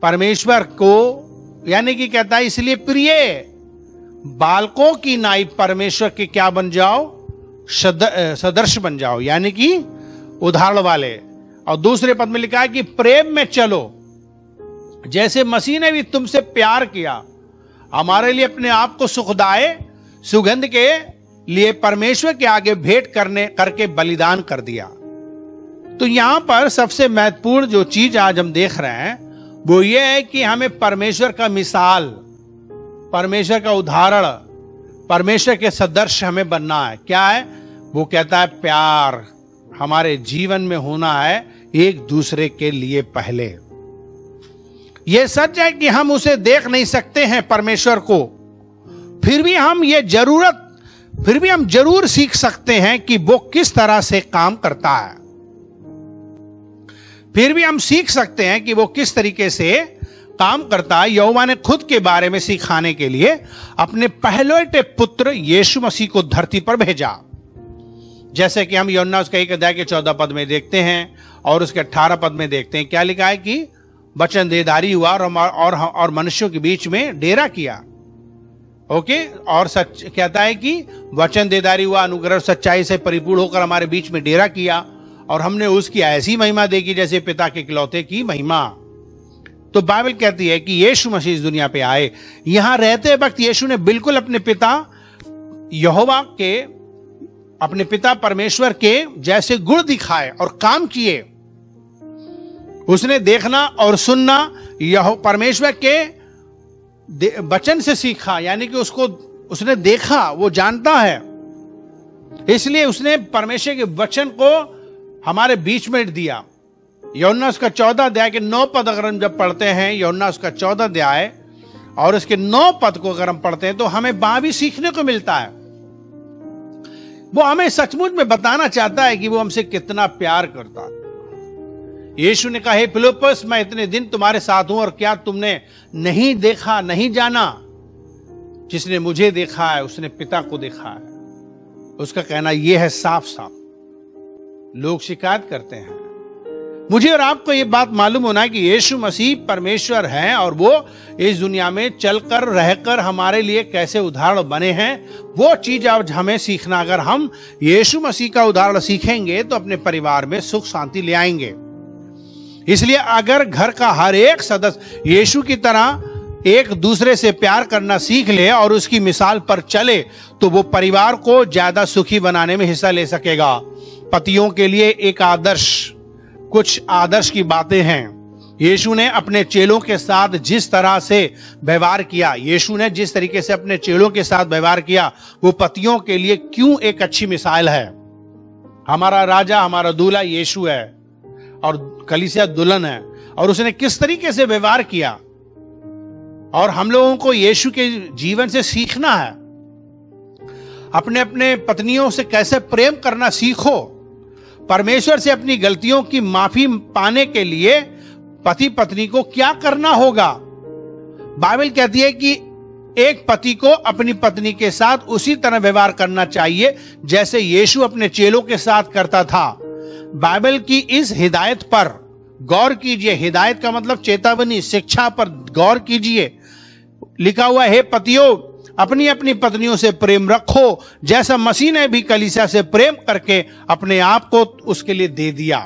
परमेश्वर को, यानी कि कहता है इसलिए प्रिय बालकों की नाई परमेश्वर के क्या बन जाओ? सदृश बन जाओ, यानी कि उदाहरण वाले। और दूसरे पद में लिखा है कि प्रेम में चलो। जैसे मसीह ने भी तुमसे प्यार किया, हमारे लिए अपने आप को सुखदाय सुगंध के लिए परमेश्वर के आगे भेंट करके बलिदान कर दिया। तो यहां पर सबसे महत्वपूर्ण जो चीज आज हम देख रहे हैं वो ये है कि हमें परमेश्वर का मिसाल, परमेश्वर का उदाहरण, परमेश्वर के सदृश हमें बनना है। क्या है वो? कहता है प्यार हमारे जीवन में होना है एक दूसरे के लिए पहले। यह सच है कि हम उसे देख नहीं सकते हैं परमेश्वर को, फिर भी हम जरूर सीख सकते हैं कि वो किस तरह से काम करता है। फिर भी हम सीख सकते हैं कि वो किस तरीके से काम करता है। यहोवा ने खुद के बारे में सिखाने के लिए अपने पहलौठे पुत्र यीशु मसीह को धरती पर भेजा। जैसे कि हम यूहन्ना उसका 1 अध्याय के 14 पद में देखते हैं और उसके 18 पद में देखते हैं। क्या लिखा है कि वचन देहधारी हुआ और मनुष्यों के बीच में डेरा किया। ओके, और सच कहता है कि वचन देहधारी हुआ, अनुग्रह सच्चाई से परिपूर्ण होकर हमारे बीच में डेरा किया और हमने उसकी ऐसी महिमा देखी जैसे पिता के इकलौते की महिमा। तो बाइबल कहती है कि यीशु मसीह इस दुनिया पे आए। यहां रहते वक्त यीशु ने बिल्कुल अपने पिता यहोवा के, अपने पिता परमेश्वर के जैसे गुण दिखाए और काम किए। उसने देखना और सुनना परमेश्वर के वचन से सीखा, यानी कि उसने देखा, वो जानता है, इसलिए उसने परमेश्वर के वचन को हमारे बीच में दिया। यूहन्ना उसका 14 अध्याय के 9 पद अगर हम जब पढ़ते हैं, यूहन्ना उसका 14 अध्याय और उसके 9 पद को अगर हम पढ़ते हैं तो हमें वहां भी सीखने को मिलता है। वो हमें सचमुच में बताना चाहता है कि वो हमसे कितना प्यार करता है। यीशु ने कहा, हे फिलिप्पस, मैं इतने दिन तुम्हारे साथ हूं और क्या तुमने नहीं देखा, नहीं जाना? जिसने मुझे देखा है उसने पिता को देखा है। उसका कहना यह है साफ साफ। लोग शिकायत करते हैं। मुझे और आपको यह बात मालूम होना है कि यीशु मसीह परमेश्वर हैं और वो इस दुनिया में चलकर रहकर हमारे लिए कैसे उदाहरण बने हैं, वो चीज आज हमें सीखना। अगर हम यीशु मसीह का उदाहरण सीखेंगे तो अपने परिवार में सुख शांति ले आएंगे। इसलिए अगर घर का हर एक सदस्य यीशु की तरह एक दूसरे से प्यार करना सीख ले और उसकी मिसाल पर चले तो वो परिवार को ज्यादा सुखी बनाने में हिस्सा ले सकेगा। पतियों के लिए एक आदर्श, कुछ आदर्श की बातें हैं। यीशु ने अपने चेलों के साथ जिस तरह से व्यवहार किया, यीशु ने जिस तरीके से अपने चेलों के साथ व्यवहार किया, वो पतियों के लिए क्यों एक अच्छी मिसाल है। हमारा राजा, हमारा दूल्हा यीशु है और कलीसिया दुल्हन है, और उसने किस तरीके से व्यवहार किया और हम लोगों को यीशु के जीवन से सीखना है। अपने अपने पत्नियों से कैसे प्रेम करना सीखो। परमेश्वर से अपनी गलतियों की माफी पाने के लिए पति पत्नी को क्या करना होगा। बाइबल कहती है कि एक पति को अपनी पत्नी के साथ उसी तरह व्यवहार करना चाहिए जैसे यीशु अपने चेलों के साथ करता था। बाइबल की इस हिदायत पर गौर कीजिए। हिदायत का मतलब चेतावनी, शिक्षा पर गौर कीजिए। लिखा हुआ है, हे पतियों, अपनी अपनी पत्नियों से प्रेम रखो जैसा मसीह ने भी कलीसिया से प्रेम करके अपने आप को उसके लिए दे दिया।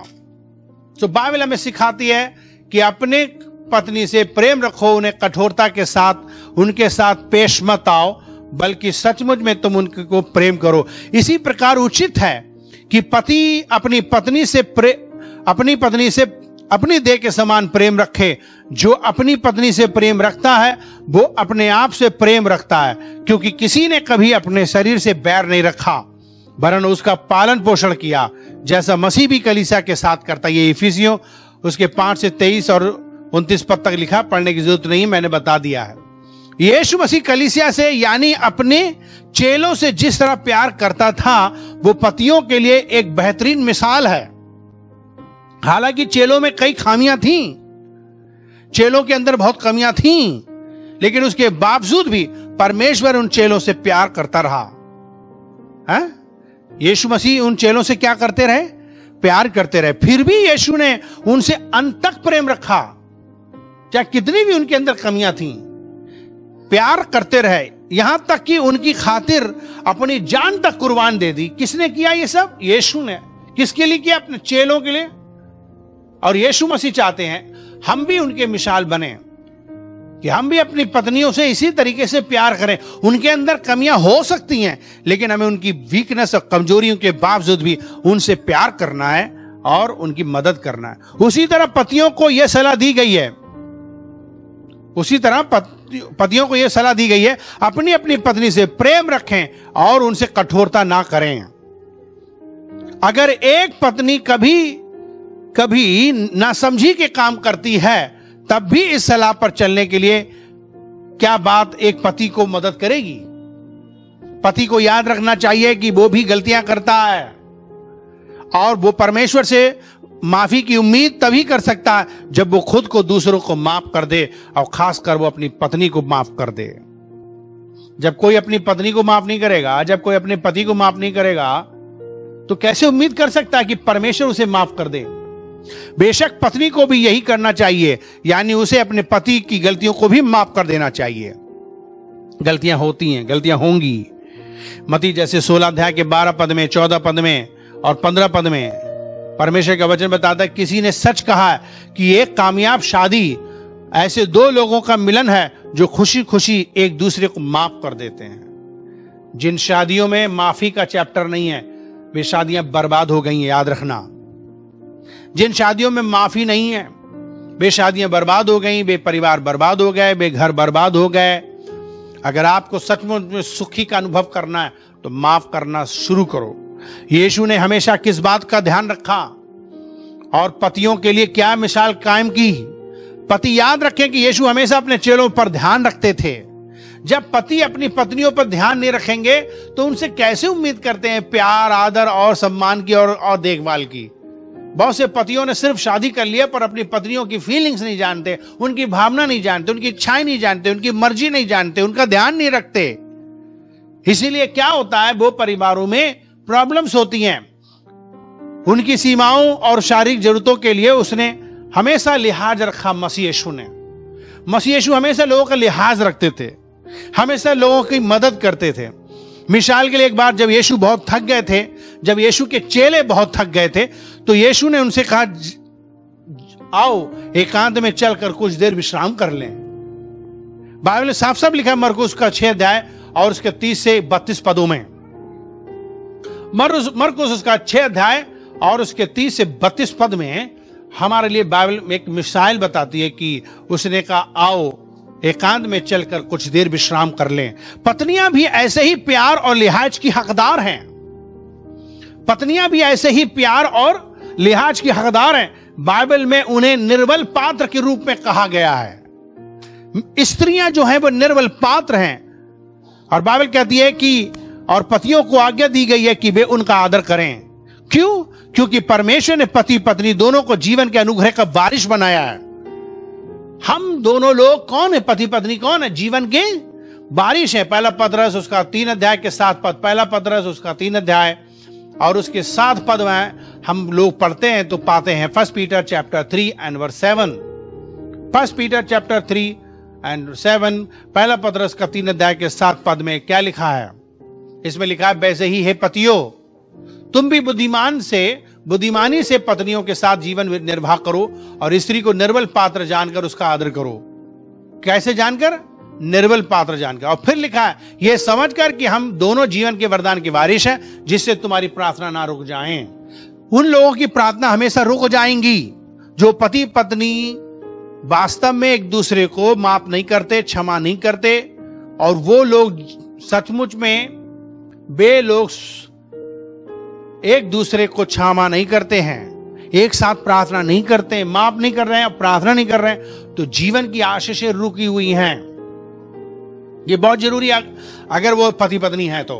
तो बाइबल हमें सिखाती है कि अपने पत्नी से प्रेम रखो, उन्हें कठोरता के साथ उनके साथ पेश मत आओ, बल्कि सचमुच में तुम उनको प्रेम करो। इसी प्रकार उचित है कि पति अपनी पत्नी से अपनी देह के समान प्रेम रखे। जो अपनी पत्नी से प्रेम रखता है वो अपने आप से प्रेम रखता है, क्योंकि किसी ने कभी अपने शरीर से बैर नहीं रखा वरन उसका पालन पोषण किया, जैसा मसीह भी कलीसिया के साथ करता है। ये इफिसियों उसके 5 से 23 और 29 पद तक लिखा, पढ़ने की जरूरत नहीं, मैंने बता दिया है। यीशु मसीह कलीसिया से यानी अपने चेलों से जिस तरह प्यार करता था वो पतियों के लिए एक बेहतरीन मिसाल है। हालांकि चेलों में कई खामियां थीं, चेलों के अंदर बहुत कमियां थीं, लेकिन उसके बावजूद भी परमेश्वर उन चेलों से प्यार करता रहा। यीशु मसीह उन चेलों से क्या करते रहे? प्यार करते रहे। फिर भी यीशु ने उनसे अंत तक प्रेम रखा, चाहे कितनी भी उनके अंदर कमियां थीं, प्यार करते रहे, यहां तक कि उनकी खातिर अपनी जान तक कुर्बान दे दी। किसने किया ये सब? यीशु ने। किसके लिए किया? अपने चेलों के लिए। और यीशु मसीह चाहते हैं हम भी उनके मिसाल बने। कि हम भी अपनी पत्नियों से इसी तरीके से प्यार करें। उनके अंदर कमियां हो सकती हैं, लेकिन हमें उनकी वीकनेस और कमजोरियों के बावजूद भी उनसे प्यार करना है और उनकी मदद करना है। उसी तरह पतियों को यह सलाह दी गई है, उसी तरह पतियों को यह सलाह दी गई है, अपनी अपनी पत्नी से प्रेम रखें और उनसे कठोरता ना करें। अगर एक पत्नी कभी नासमझी के काम करती है, तब भी इस सलाह पर चलने के लिए क्या बात एक पति को मदद करेगी? पति को याद रखना चाहिए कि वो भी गलतियां करता है और वो परमेश्वर से माफी की उम्मीद तभी कर सकता है जब वो खुद को दूसरों को माफ कर दे, और खासकर वो अपनी पत्नी को माफ कर दे। जब कोई अपनी पत्नी को माफ नहीं करेगा, जब कोई अपने पति को माफ नहीं करेगा, तो कैसे उम्मीद कर सकता है कि परमेश्वर उसे माफ कर दे? बेशक पत्नी को भी यही करना चाहिए, यानी उसे अपने पति की गलतियों को भी माफ कर देना चाहिए। गलतियां होती हैं, गलतियां होंगी। मत्ती जैसे 16 अध्याय के 12 पद में, 14 पद में और 15 पद में परमेश्वर का वचन बताता है, किसी ने सच कहा है कि एक कामयाब शादी ऐसे दो लोगों का मिलन है जो खुशी खुशी एक दूसरे को माफ कर देते हैं। जिन शादियों में माफी का चैप्टर नहीं है, वे शादियां बर्बाद हो गई हैं, याद रखना। जिन शादियों में माफी नहीं है, वे शादियां बर्बाद हो गई, वे परिवार बर्बाद हो गए, वे घर बर्बाद हो गए। अगर आपको सचमुच में सुखी का अनुभव करना है तो माफ करना शुरू करो। यीशु ने हमेशा किस बात का ध्यान रखा और पतियों के लिए क्या मिसाल कायम की? पति याद रखें कि यीशु हमेशा अपने चेलों पर ध्यान रखते थे। जब पति अपनी पत्नियों पर ध्यान नहीं रखेंगे तो उनसे कैसे उम्मीद करते हैं प्यार, आदर और सम्मान की और देखभाल की? बहुत से पतियों ने सिर्फ शादी कर लिया पर अपनी पत्नियों की फीलिंग्स नहीं जानते, उनकी भावना नहीं जानते, उनकी इच्छाएं नहीं जानते, उनकी मर्जी नहीं जानते, उनका ध्यान नहीं रखते। इसीलिए क्या होता है, वो परिवारों में प्रॉब्लम्स होती हैं। उनकी सीमाओं और शारीरिक जरूरतों के लिए उसने हमेशा लिहाज रखा। मसीह यीशु हमेशा लोगों का लिहाज रखते थे, हमेशा लोगों की मदद करते थे। मिसाल के लिए एक बार जब यीशु बहुत थक गए थे, जब यीशु के चेले बहुत थक गए थे, तो यीशु ने उनसे कहा, आओ एकांत में चलकर कुछ देर विश्राम कर लें। बाइबल में साफ साफ लिखा है, मरकुस का 6 अध्याय और उसके 30 से 32 पदों में। मरकुस उसका 6 अध्याय और उसके 30 से 32 पद में हमारे लिए बाइबल में एक मिसाल बताती है कि उसने कहा, आओ एकांत में चलकर कुछ देर विश्राम कर लें। पत्नियां भी ऐसे ही प्यार और लिहाज की हकदार हैं। पत्नियां भी ऐसे ही प्यार और लिहाज की हकदार हैं। बाइबल में उन्हें निर्बल पात्र के रूप में कहा गया है। स्त्रियां जो हैं वो निर्बल पात्र हैं, और बाइबल कहती है कि और पतियों को आज्ञा दी गई है कि वे उनका आदर करें। क्यों? क्योंकि परमेश्वर ने पति पत्नी दोनों को जीवन के अनुग्रह का बारिश बनाया है। हम दोनों लोग कौन है? पति पत्नी कौन है? जीवन के बारिश है। पहला पतरस उसका 3 अध्याय के 7 पद, पहला पतरस उसका 3 अध्याय और उसके 7 पद में हम लोग पढ़ते हैं तो पाते हैं 1 Peter chapter 3 and verse 7। 1 Peter chapter 3 and 7, पहला पतरस का 3 अध्याय के 7 पद में क्या लिखा है? इसमें लिखा है, वैसे ही है पतियों, तुम भी बुद्धिमानी से पत्नियों के साथ जीवन निर्वाह करो और स्त्री को निर्बल पात्र जानकर उसका आदर करो। कैसे जानकर? निर्बल पात्र जानकर। और फिर लिखा है, यह समझकर कि हम दोनों जीवन के वरदान की वारिश हैं, जिससे तुम्हारी प्रार्थना ना रुक जाएं। उन लोगों की प्रार्थना हमेशा रुक जाएंगी जो पति पत्नी वास्तव में एक दूसरे को माफ नहीं करते, क्षमा नहीं करते, और वो लोग सचमुच में वे लोग एक दूसरे को क्षमा नहीं करते हैं, एक साथ प्रार्थना नहीं करते हैं, माफ नहीं कर रहे हैं और प्रार्थना नहीं कर रहे हैं, तो जीवन की आशीषें रुकी हुई हैं। ये बहुत जरूरी है। अगर वो पति पत्नी है तो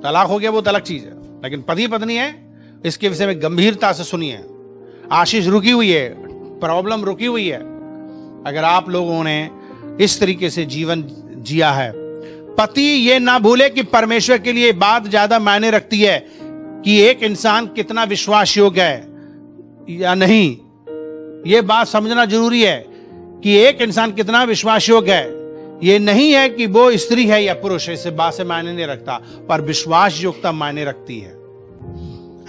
तलाक हो गया, वो अलग चीज है, लेकिन पति पत्नी है, इसके विषय में गंभीरता से सुनिए। आशीष रुकी हुई है, प्रॉब्लम रुकी हुई है। अगर आप लोगों ने इस तरीके से जीवन जिया है, पति ये ना भूले कि परमेश्वर के लिए बात ज्यादा मायने रखती है कि एक इंसान कितना विश्वास योग्य है या नहीं। ये बात समझना जरूरी है कि एक इंसान कितना विश्वास योग्य है। ये नहीं है कि वो स्त्री है या पुरुष है, इससे बात से मायने नहीं रखता, पर विश्वास योग्यता मायने रखती है।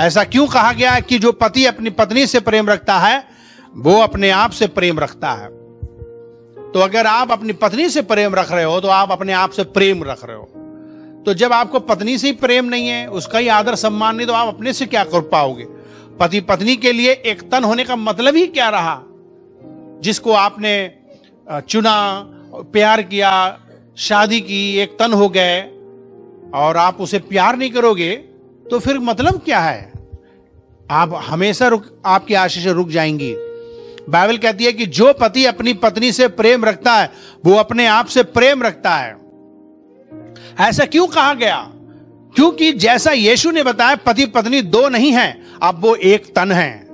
ऐसा क्यों कहा गया है कि जो पति अपनी पत्नी से प्रेम रखता है वो अपने आप से प्रेम रखता है। तो अगर आप अपनी पत्नी से प्रेम रख रहे हो तो आप अपने आप से प्रेम रख रहे हो। तो जब आपको पत्नी से ही प्रेम नहीं है, उसका ही आदर सम्मान नहीं, तो आप अपने से क्या कर पाओगे? पति पत्नी के लिए एक तन होने का मतलब ही क्या रहा? जिसको आपने चुना, प्यार किया, शादी की, एक तन हो गए और आप उसे प्यार नहीं करोगे तो फिर मतलब क्या है? आप हमेशा आपकी आशीषें रुक जाएंगी। बाइबल कहती है कि जो पति अपनी पत्नी से प्रेम रखता है वो अपने आप से प्रेम रखता है। ऐसा क्यों कहा गया? क्योंकि जैसा यीशु ने बताया, पति पत्नी दो नहीं है, अब वो एक तन है।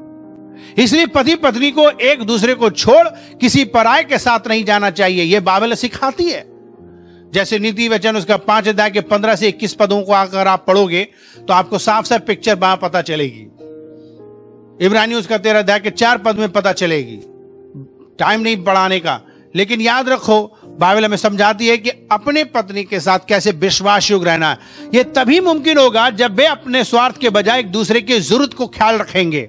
इसलिए पति पत्नी को एक दूसरे को छोड़ किसी पराये के साथ नहीं जाना चाहिए। यह बाइबल सिखाती है। जैसे नीति वचन उसका 5 अध्याय के 15 से 21 पदों को अगर आप पढ़ोगे तो आपको साफ साफ पिक्चर वहां पता चलेगी। इब्रानियों उसका 13 अध्याय के 4 पद में पता चलेगी। टाइम नहीं बढ़ाने का, लेकिन याद रखो बाइबल हमें समझाती है कि अपने पत्नी के साथ कैसे विश्वास योग्य रहना है। यह तभी मुमकिन होगा जब वे अपने स्वार्थ के बजाय एक दूसरे की जरूरत को ख्याल रखेंगे।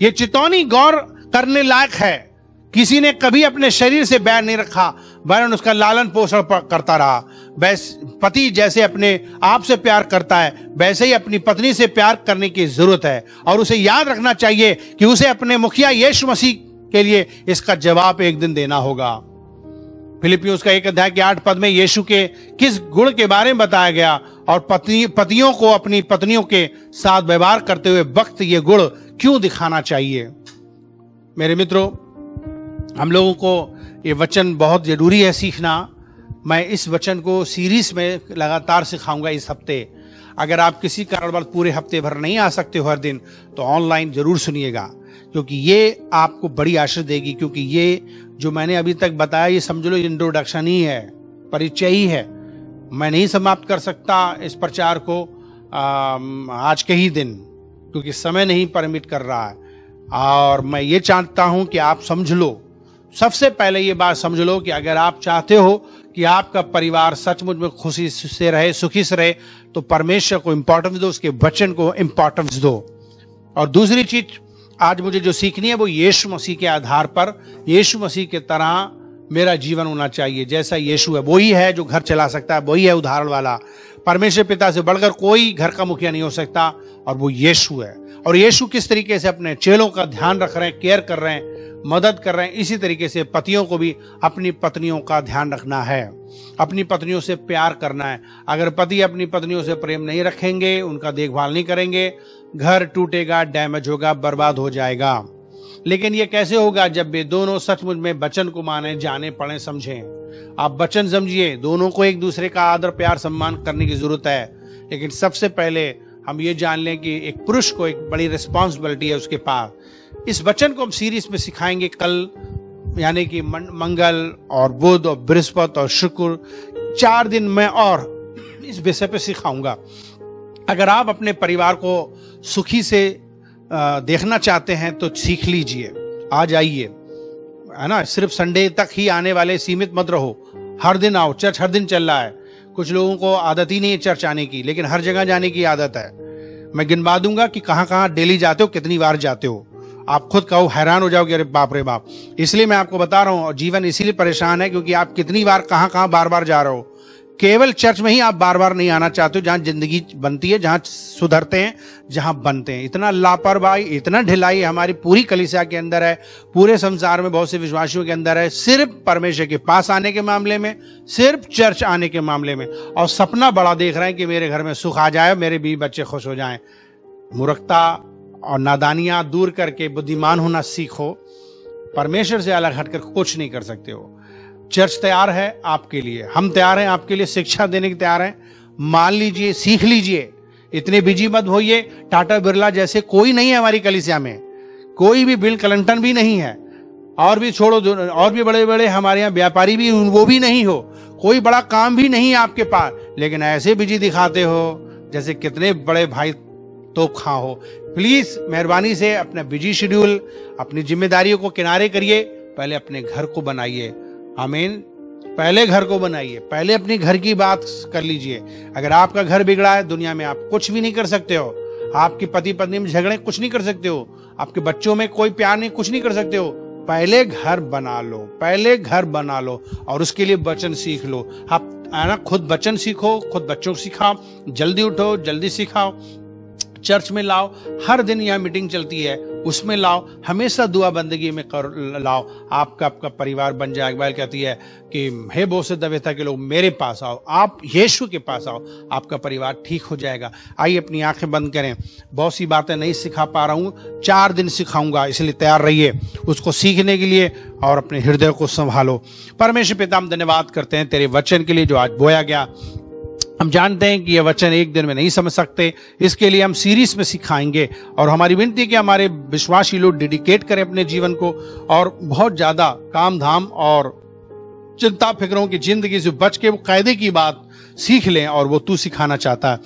यह चितौनी गौर करने लायक है। किसी ने कभी अपने शरीर से बैर नहीं रखा, वरन उसका लालन पोषण करता रहा। पति जैसे अपने आप से प्यार करता है, वैसे ही अपनी पत्नी से प्यार करने की जरूरत है। और उसे याद रखना चाहिए कि उसे अपने मुखिया यीशु मसीह के लिए इसका जवाब एक दिन देना होगा। फिलिपियों उसका 1 अध्याय के 8 पद में यीशु के किस गुण के बारे में बताया गया और पतियों को अपनी पत्नियों के साथ व्यवहार करते हुए वक्त ये गुण क्यों दिखाना चाहिए। मेरे मित्रों, हम लोगों को ये वचन बहुत जरूरी है सीखना। मैं इस वचन को सीरीज में लगातार सिखाऊंगा इस हफ्ते। अगर आप किसी कारणवश पूरे हफ्ते भर नहीं आ सकते हो हर दिन, तो ऑनलाइन जरूर सुनिएगा, क्योंकि ये आपको बड़ी आशीष देगी। क्योंकि ये जो मैंने अभी तक बताया, ये समझ लो इंट्रोडक्शन ही है, परिचय ही है। मैं नहीं समाप्त कर सकता इस प्रचार को आज के ही दिन, क्योंकि समय नहीं परमिट कर रहा है। और मैं ये चाहता हूं कि आप समझ लो, सबसे पहले ये बात समझ लो कि अगर आप चाहते हो कि आपका परिवार सचमुच में खुशी से रहे, सुखी से रहे, तो परमेश्वर को इंपॉर्टेंस दो, उसके वचन को इंपॉर्टेंस दो। और दूसरी चीज आज मुझे जो सीखनी है वो यीशु मसीह के आधार पर, यीशु मसीह के तरह मेरा जीवन होना चाहिए। जैसा यीशु है वही है जो घर चला सकता है, वही है उदाहरण वाला। परमेश्वर पिता से बढ़कर कोई घर का मुखिया नहीं हो सकता, और वो यीशु है। और यीशु किस तरीके से अपने चेलों का ध्यान रख रहे हैं, केयर कर रहे हैं, मदद कर रहे हैं, इसी तरीके से पतियों को भी अपनी पत्नियों का ध्यान रखना है, अपनी पत्नियों से प्यार करना है। अगर पति अपनी पत्नियों से प्रेम नहीं रखेंगे, उनका देखभाल नहीं करेंगे, घर टूटेगा, डैमेज होगा, बर्बाद हो जाएगा। लेकिन यह कैसे होगा? जब वे दोनों सचमुच में वचन को माने, जाने, पढ़े, समझें। आप वचन समझिए, दोनों को एक दूसरे का आदर, प्यार, सम्मान करने की जरूरत है। लेकिन सबसे पहले हम ये जान लें कि एक पुरुष को एक बड़ी रिस्पॉन्सिबिलिटी है उसके पास। इस वचन को हम सीरीज में सिखाएंगे कल, यानी कि मंगल और बुध और बृहस्पति और शुक्र, 4 दिन में और इस विषय पे सिखाऊंगा। अगर आप अपने परिवार को सुखी से देखना चाहते हैं तो सीख लीजिए, आ जाइए, है ना। सिर्फ संडे तक ही आने वाले सीमित मत रहो, हर दिन आओ। चर्च हर दिन चल रहा है। कुछ लोगों को आदत ही नहीं है चर्च आने की, लेकिन हर जगह जाने की आदत है। मैं गिनवा दूंगा कि कहां कहां डेली जाते हो, कितनी बार जाते हो। आप खुद कहो, हैरान हो जाओगे, अरे बाप रे बाप। इसलिए मैं आपको बता रहा हूं, और जीवन इसीलिए परेशान है क्योंकि आप कितनी बार कहां कहां बार बार जा रहे हो। केवल चर्च में ही आप बार बार नहीं आना चाहते हो, जहां जिंदगी बनती है, जहां सुधरते हैं, जहां बनते हैं। इतना लापरवाही, इतना ढिलाई हमारी पूरी कलीसिया के अंदर है, पूरे संसार में बहुत से विश्वासियों के अंदर है, सिर्फ परमेश्वर के पास आने के मामले में, सिर्फ चर्च आने के मामले में। और सपना बड़ा देख रहे हैं कि मेरे घर में सुख आ जाए, मेरे बीवी बच्चे खुश हो जाएं। मूर्खता और नादानियां दूर करके बुद्धिमान होना सीखो। परमेश्वर से अलग हटकर कुछ नहीं कर सकते हो। चर्च तैयार है आपके लिए, हम तैयार हैं आपके लिए, शिक्षा देने के तैयार हैं। मान लीजिए, सीख लीजिए। इतने बिजी मत होइए। टाटा बिरला जैसे कोई नहीं है हमारी कलीसिया में, कोई भी बिल क्लिंटन भी नहीं है, और भी छोड़ो, और भी बड़े बड़े हमारे यहाँ व्यापारी भी, वो भी नहीं हो, कोई बड़ा काम भी नहीं है आपके पास, लेकिन ऐसे बिजी दिखाते हो जैसे कितने बड़े भाई तोप खा हो। प्लीज मेहरबानी से अपना बिजी शेड्यूल, अपनी जिम्मेदारियों को किनारे करिए, पहले अपने घर को बनाइए। आमीन। पहले घर को बनाइए, पहले अपनी घर की बात कर लीजिए। अगर आपका घर बिगड़ा है, दुनिया में आप कुछ भी नहीं कर सकते हो। आपके पति पत्नी में झगड़े, कुछ नहीं कर सकते हो। आपके बच्चों में कोई प्यार नहीं, कुछ नहीं कर सकते हो। पहले घर बना लो, पहले घर बना लो और उसके लिए वचन सीख लो। आप ना खुद वचन सीखो, खुद बच्चों को सिखाओ, जल्दी उठो, जल्दी सिखाओ, चर्च में लाओ, हर दिन यहाँ मीटिंग चलती है उसमें लाओ, हमेशा दुआ बंदगी में लाओ। आपका परिवार बन जाएगा। बाइबल कहती है कि हे बोझ से दबे था के लोग मेरे पास आओ, आप यीशु के पास आओ, आपका परिवार ठीक हो जाएगा। आइए अपनी आंखें बंद करें। बहुत सी बातें नहीं सिखा पा रहा हूँ, 4 दिन सिखाऊंगा, इसलिए तैयार रहिए उसको सीखने के लिए और अपने हृदय को संभालो। परमेश्वर पिता, हम धन्यवाद करते हैं तेरे वचन के लिए जो आज बोया गया। हम जानते हैं कि यह वचन एक दिन में नहीं समझ सकते, इसके लिए हम सीरीज में सिखाएंगे और हमारी विनती है कि हमारे विश्वासी लोग डेडिकेट करें अपने जीवन को और बहुत ज्यादा काम धाम और चिंता फिक्रों की जिंदगी से बच के वो कायदे की बात सीख लें और वो तू सिखाना चाहता है।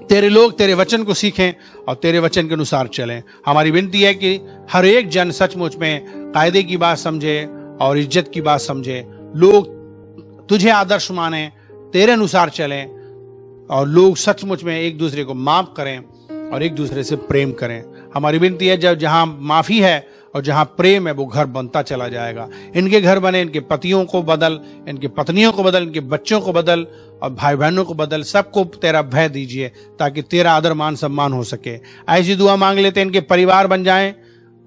तेरे लोग तेरे वचन को सीखें और तेरे वचन के अनुसार चलें। हमारी विनती है कि हर एक जन सचमुच में कायदे की बात समझे और इज्जत की बात समझे, लोग तुझे आदर्श माने, तेरे अनुसार चलें और लोग सचमुच में एक दूसरे को माफ करें और एक दूसरे से प्रेम करें। हमारी विनती है जब जहां माफी है और जहां प्रेम है वो घर बनता चला जाएगा। इनके घर बने, इनके पतियों को बदल, इनके पत्नियों को बदल, इनके बच्चों को बदल और भाई बहनों को बदल, सबको तेरा भय दीजिए ताकि तेरा आदर मान सम्मान हो सके। ऐसी दुआ मांग लेते हैं, इनके परिवार बन जाएं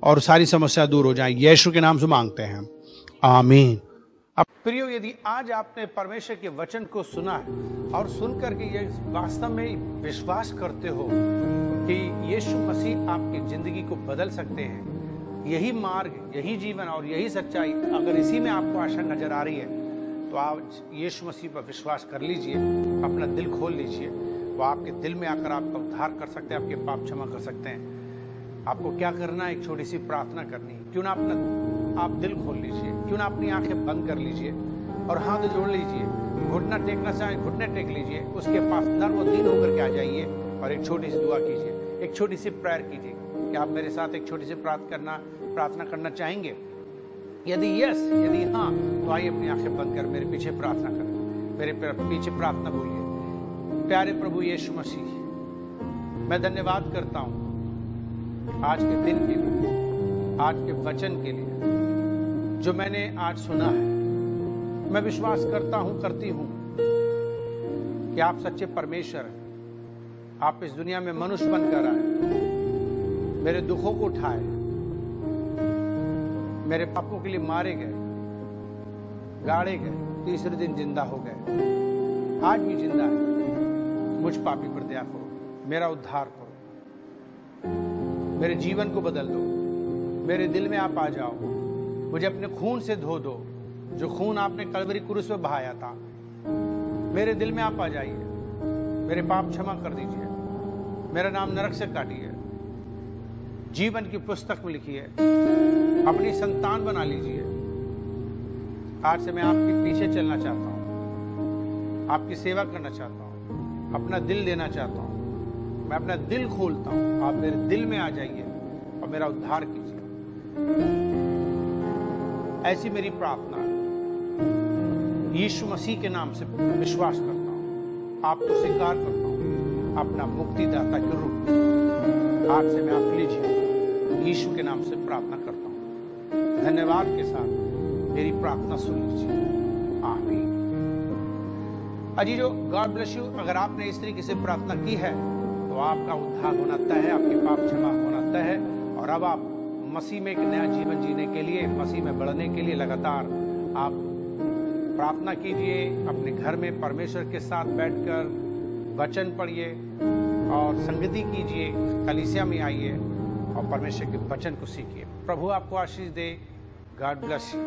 और सारी समस्या दूर हो जाए। यीशु के नाम से मांगते हैं, आमीन। प्रियो, यदि आज आपने परमेश्वर के वचन को सुना है और सुनकर के ये वास्तव में विश्वास करते हो कि यीशु मसीह आपकी जिंदगी को बदल सकते हैं, यही मार्ग, यही जीवन और यही सच्चाई, अगर इसी में आपको आशा नजर आ रही है तो आज यीशु मसीह पर विश्वास कर लीजिए, अपना दिल खोल लीजिए। वो आपके दिल में आकर आपका उद्धार कर सकते हैं, आपके पाप क्षमा कर सकते हैं। आपको क्या करना है, एक छोटी सी प्रार्थना करनी है। क्यों ना आप दिल खोल लीजिए, क्यों ना अपनी आंखें बंद कर लीजिए और हाथ जोड़ लीजिए। घुटना टेकना चाहें घुटने टेक लीजिए, उसके पास नर्म और दीन होकर के आ जाइए और एक छोटी सी दुआ कीजिए, एक छोटी सी प्रेयर कीजिए। क्या आप मेरे साथ एक छोटी सी प्रार्थना करना चाहेंगे? यदि यदि हाँ, तो आइए अपनी आंखें बंद कर मेरे पीछे प्रार्थना करें। मेरे पीछे प्रार्थना बोलिए। प्यारे प्रभु यीशु मसीह, मैं धन्यवाद करता हूँ आज के दिन के लिए, आज के वचन के लिए जो मैंने आज सुना है। मैं विश्वास करता हूं, करती हूं कि आप सच्चे परमेश्वर हैं। आप इस दुनिया में मनुष्य बनकर आए, मेरे दुखों को उठाए, मेरे पापों के लिए मारे गए, गाड़े गए, तीसरे दिन जिंदा हो गए, आज भी जिंदा है। मुझ पापी पर दया करो, मेरा उद्धार करो, मेरे जीवन को बदल दो, मेरे दिल में आप आ जाओ, मुझे अपने खून से धो दो, जो खून आपने कलवरी क्रूस पे बहाया था। मेरे दिल में आप आ जाइए, मेरे पाप क्षमा कर दीजिए, मेरा नाम नरक से काटिए, जीवन की पुस्तक में लिखिए, अपनी संतान बना लीजिए। आज से मैं आपके पीछे चलना चाहता हूँ, आपकी सेवा करना चाहता हूँ, अपना दिल देना चाहता हूँ। मैं अपना दिल खोलता हूँ, आप मेरे दिल में आ जाइए और मेरा उद्धार कीजिए। ऐसी मेरी प्रार्थना यीशु मसीह के नाम से विश्वास करता हूँ, आपको स्वीकार करता हूँ अपना मुक्तिदाता के रूप में। आज से मैं आप लीजिए, यीशु के नाम से प्रार्थना करता हूँ। धन्यवाद के साथ मेरी प्रार्थना सुन लीजिए, आमीन। अजीजों, गॉड ब्लेस यू। अगर आपने इस तरीके से प्रार्थना की है तो आपका उद्धार होना तय है, आपके पाप क्षमा होना तय है और अब आप मसीह में एक नया जीवन जीने के लिए, मसीह में बढ़ने के लिए लगातार आप प्रार्थना कीजिए। अपने घर में परमेश्वर के साथ बैठकर वचन पढ़िए और संगति कीजिए, कलीसिया में आइए और परमेश्वर के वचन को सीखिए। प्रभु आपको आशीष दे। God bless you.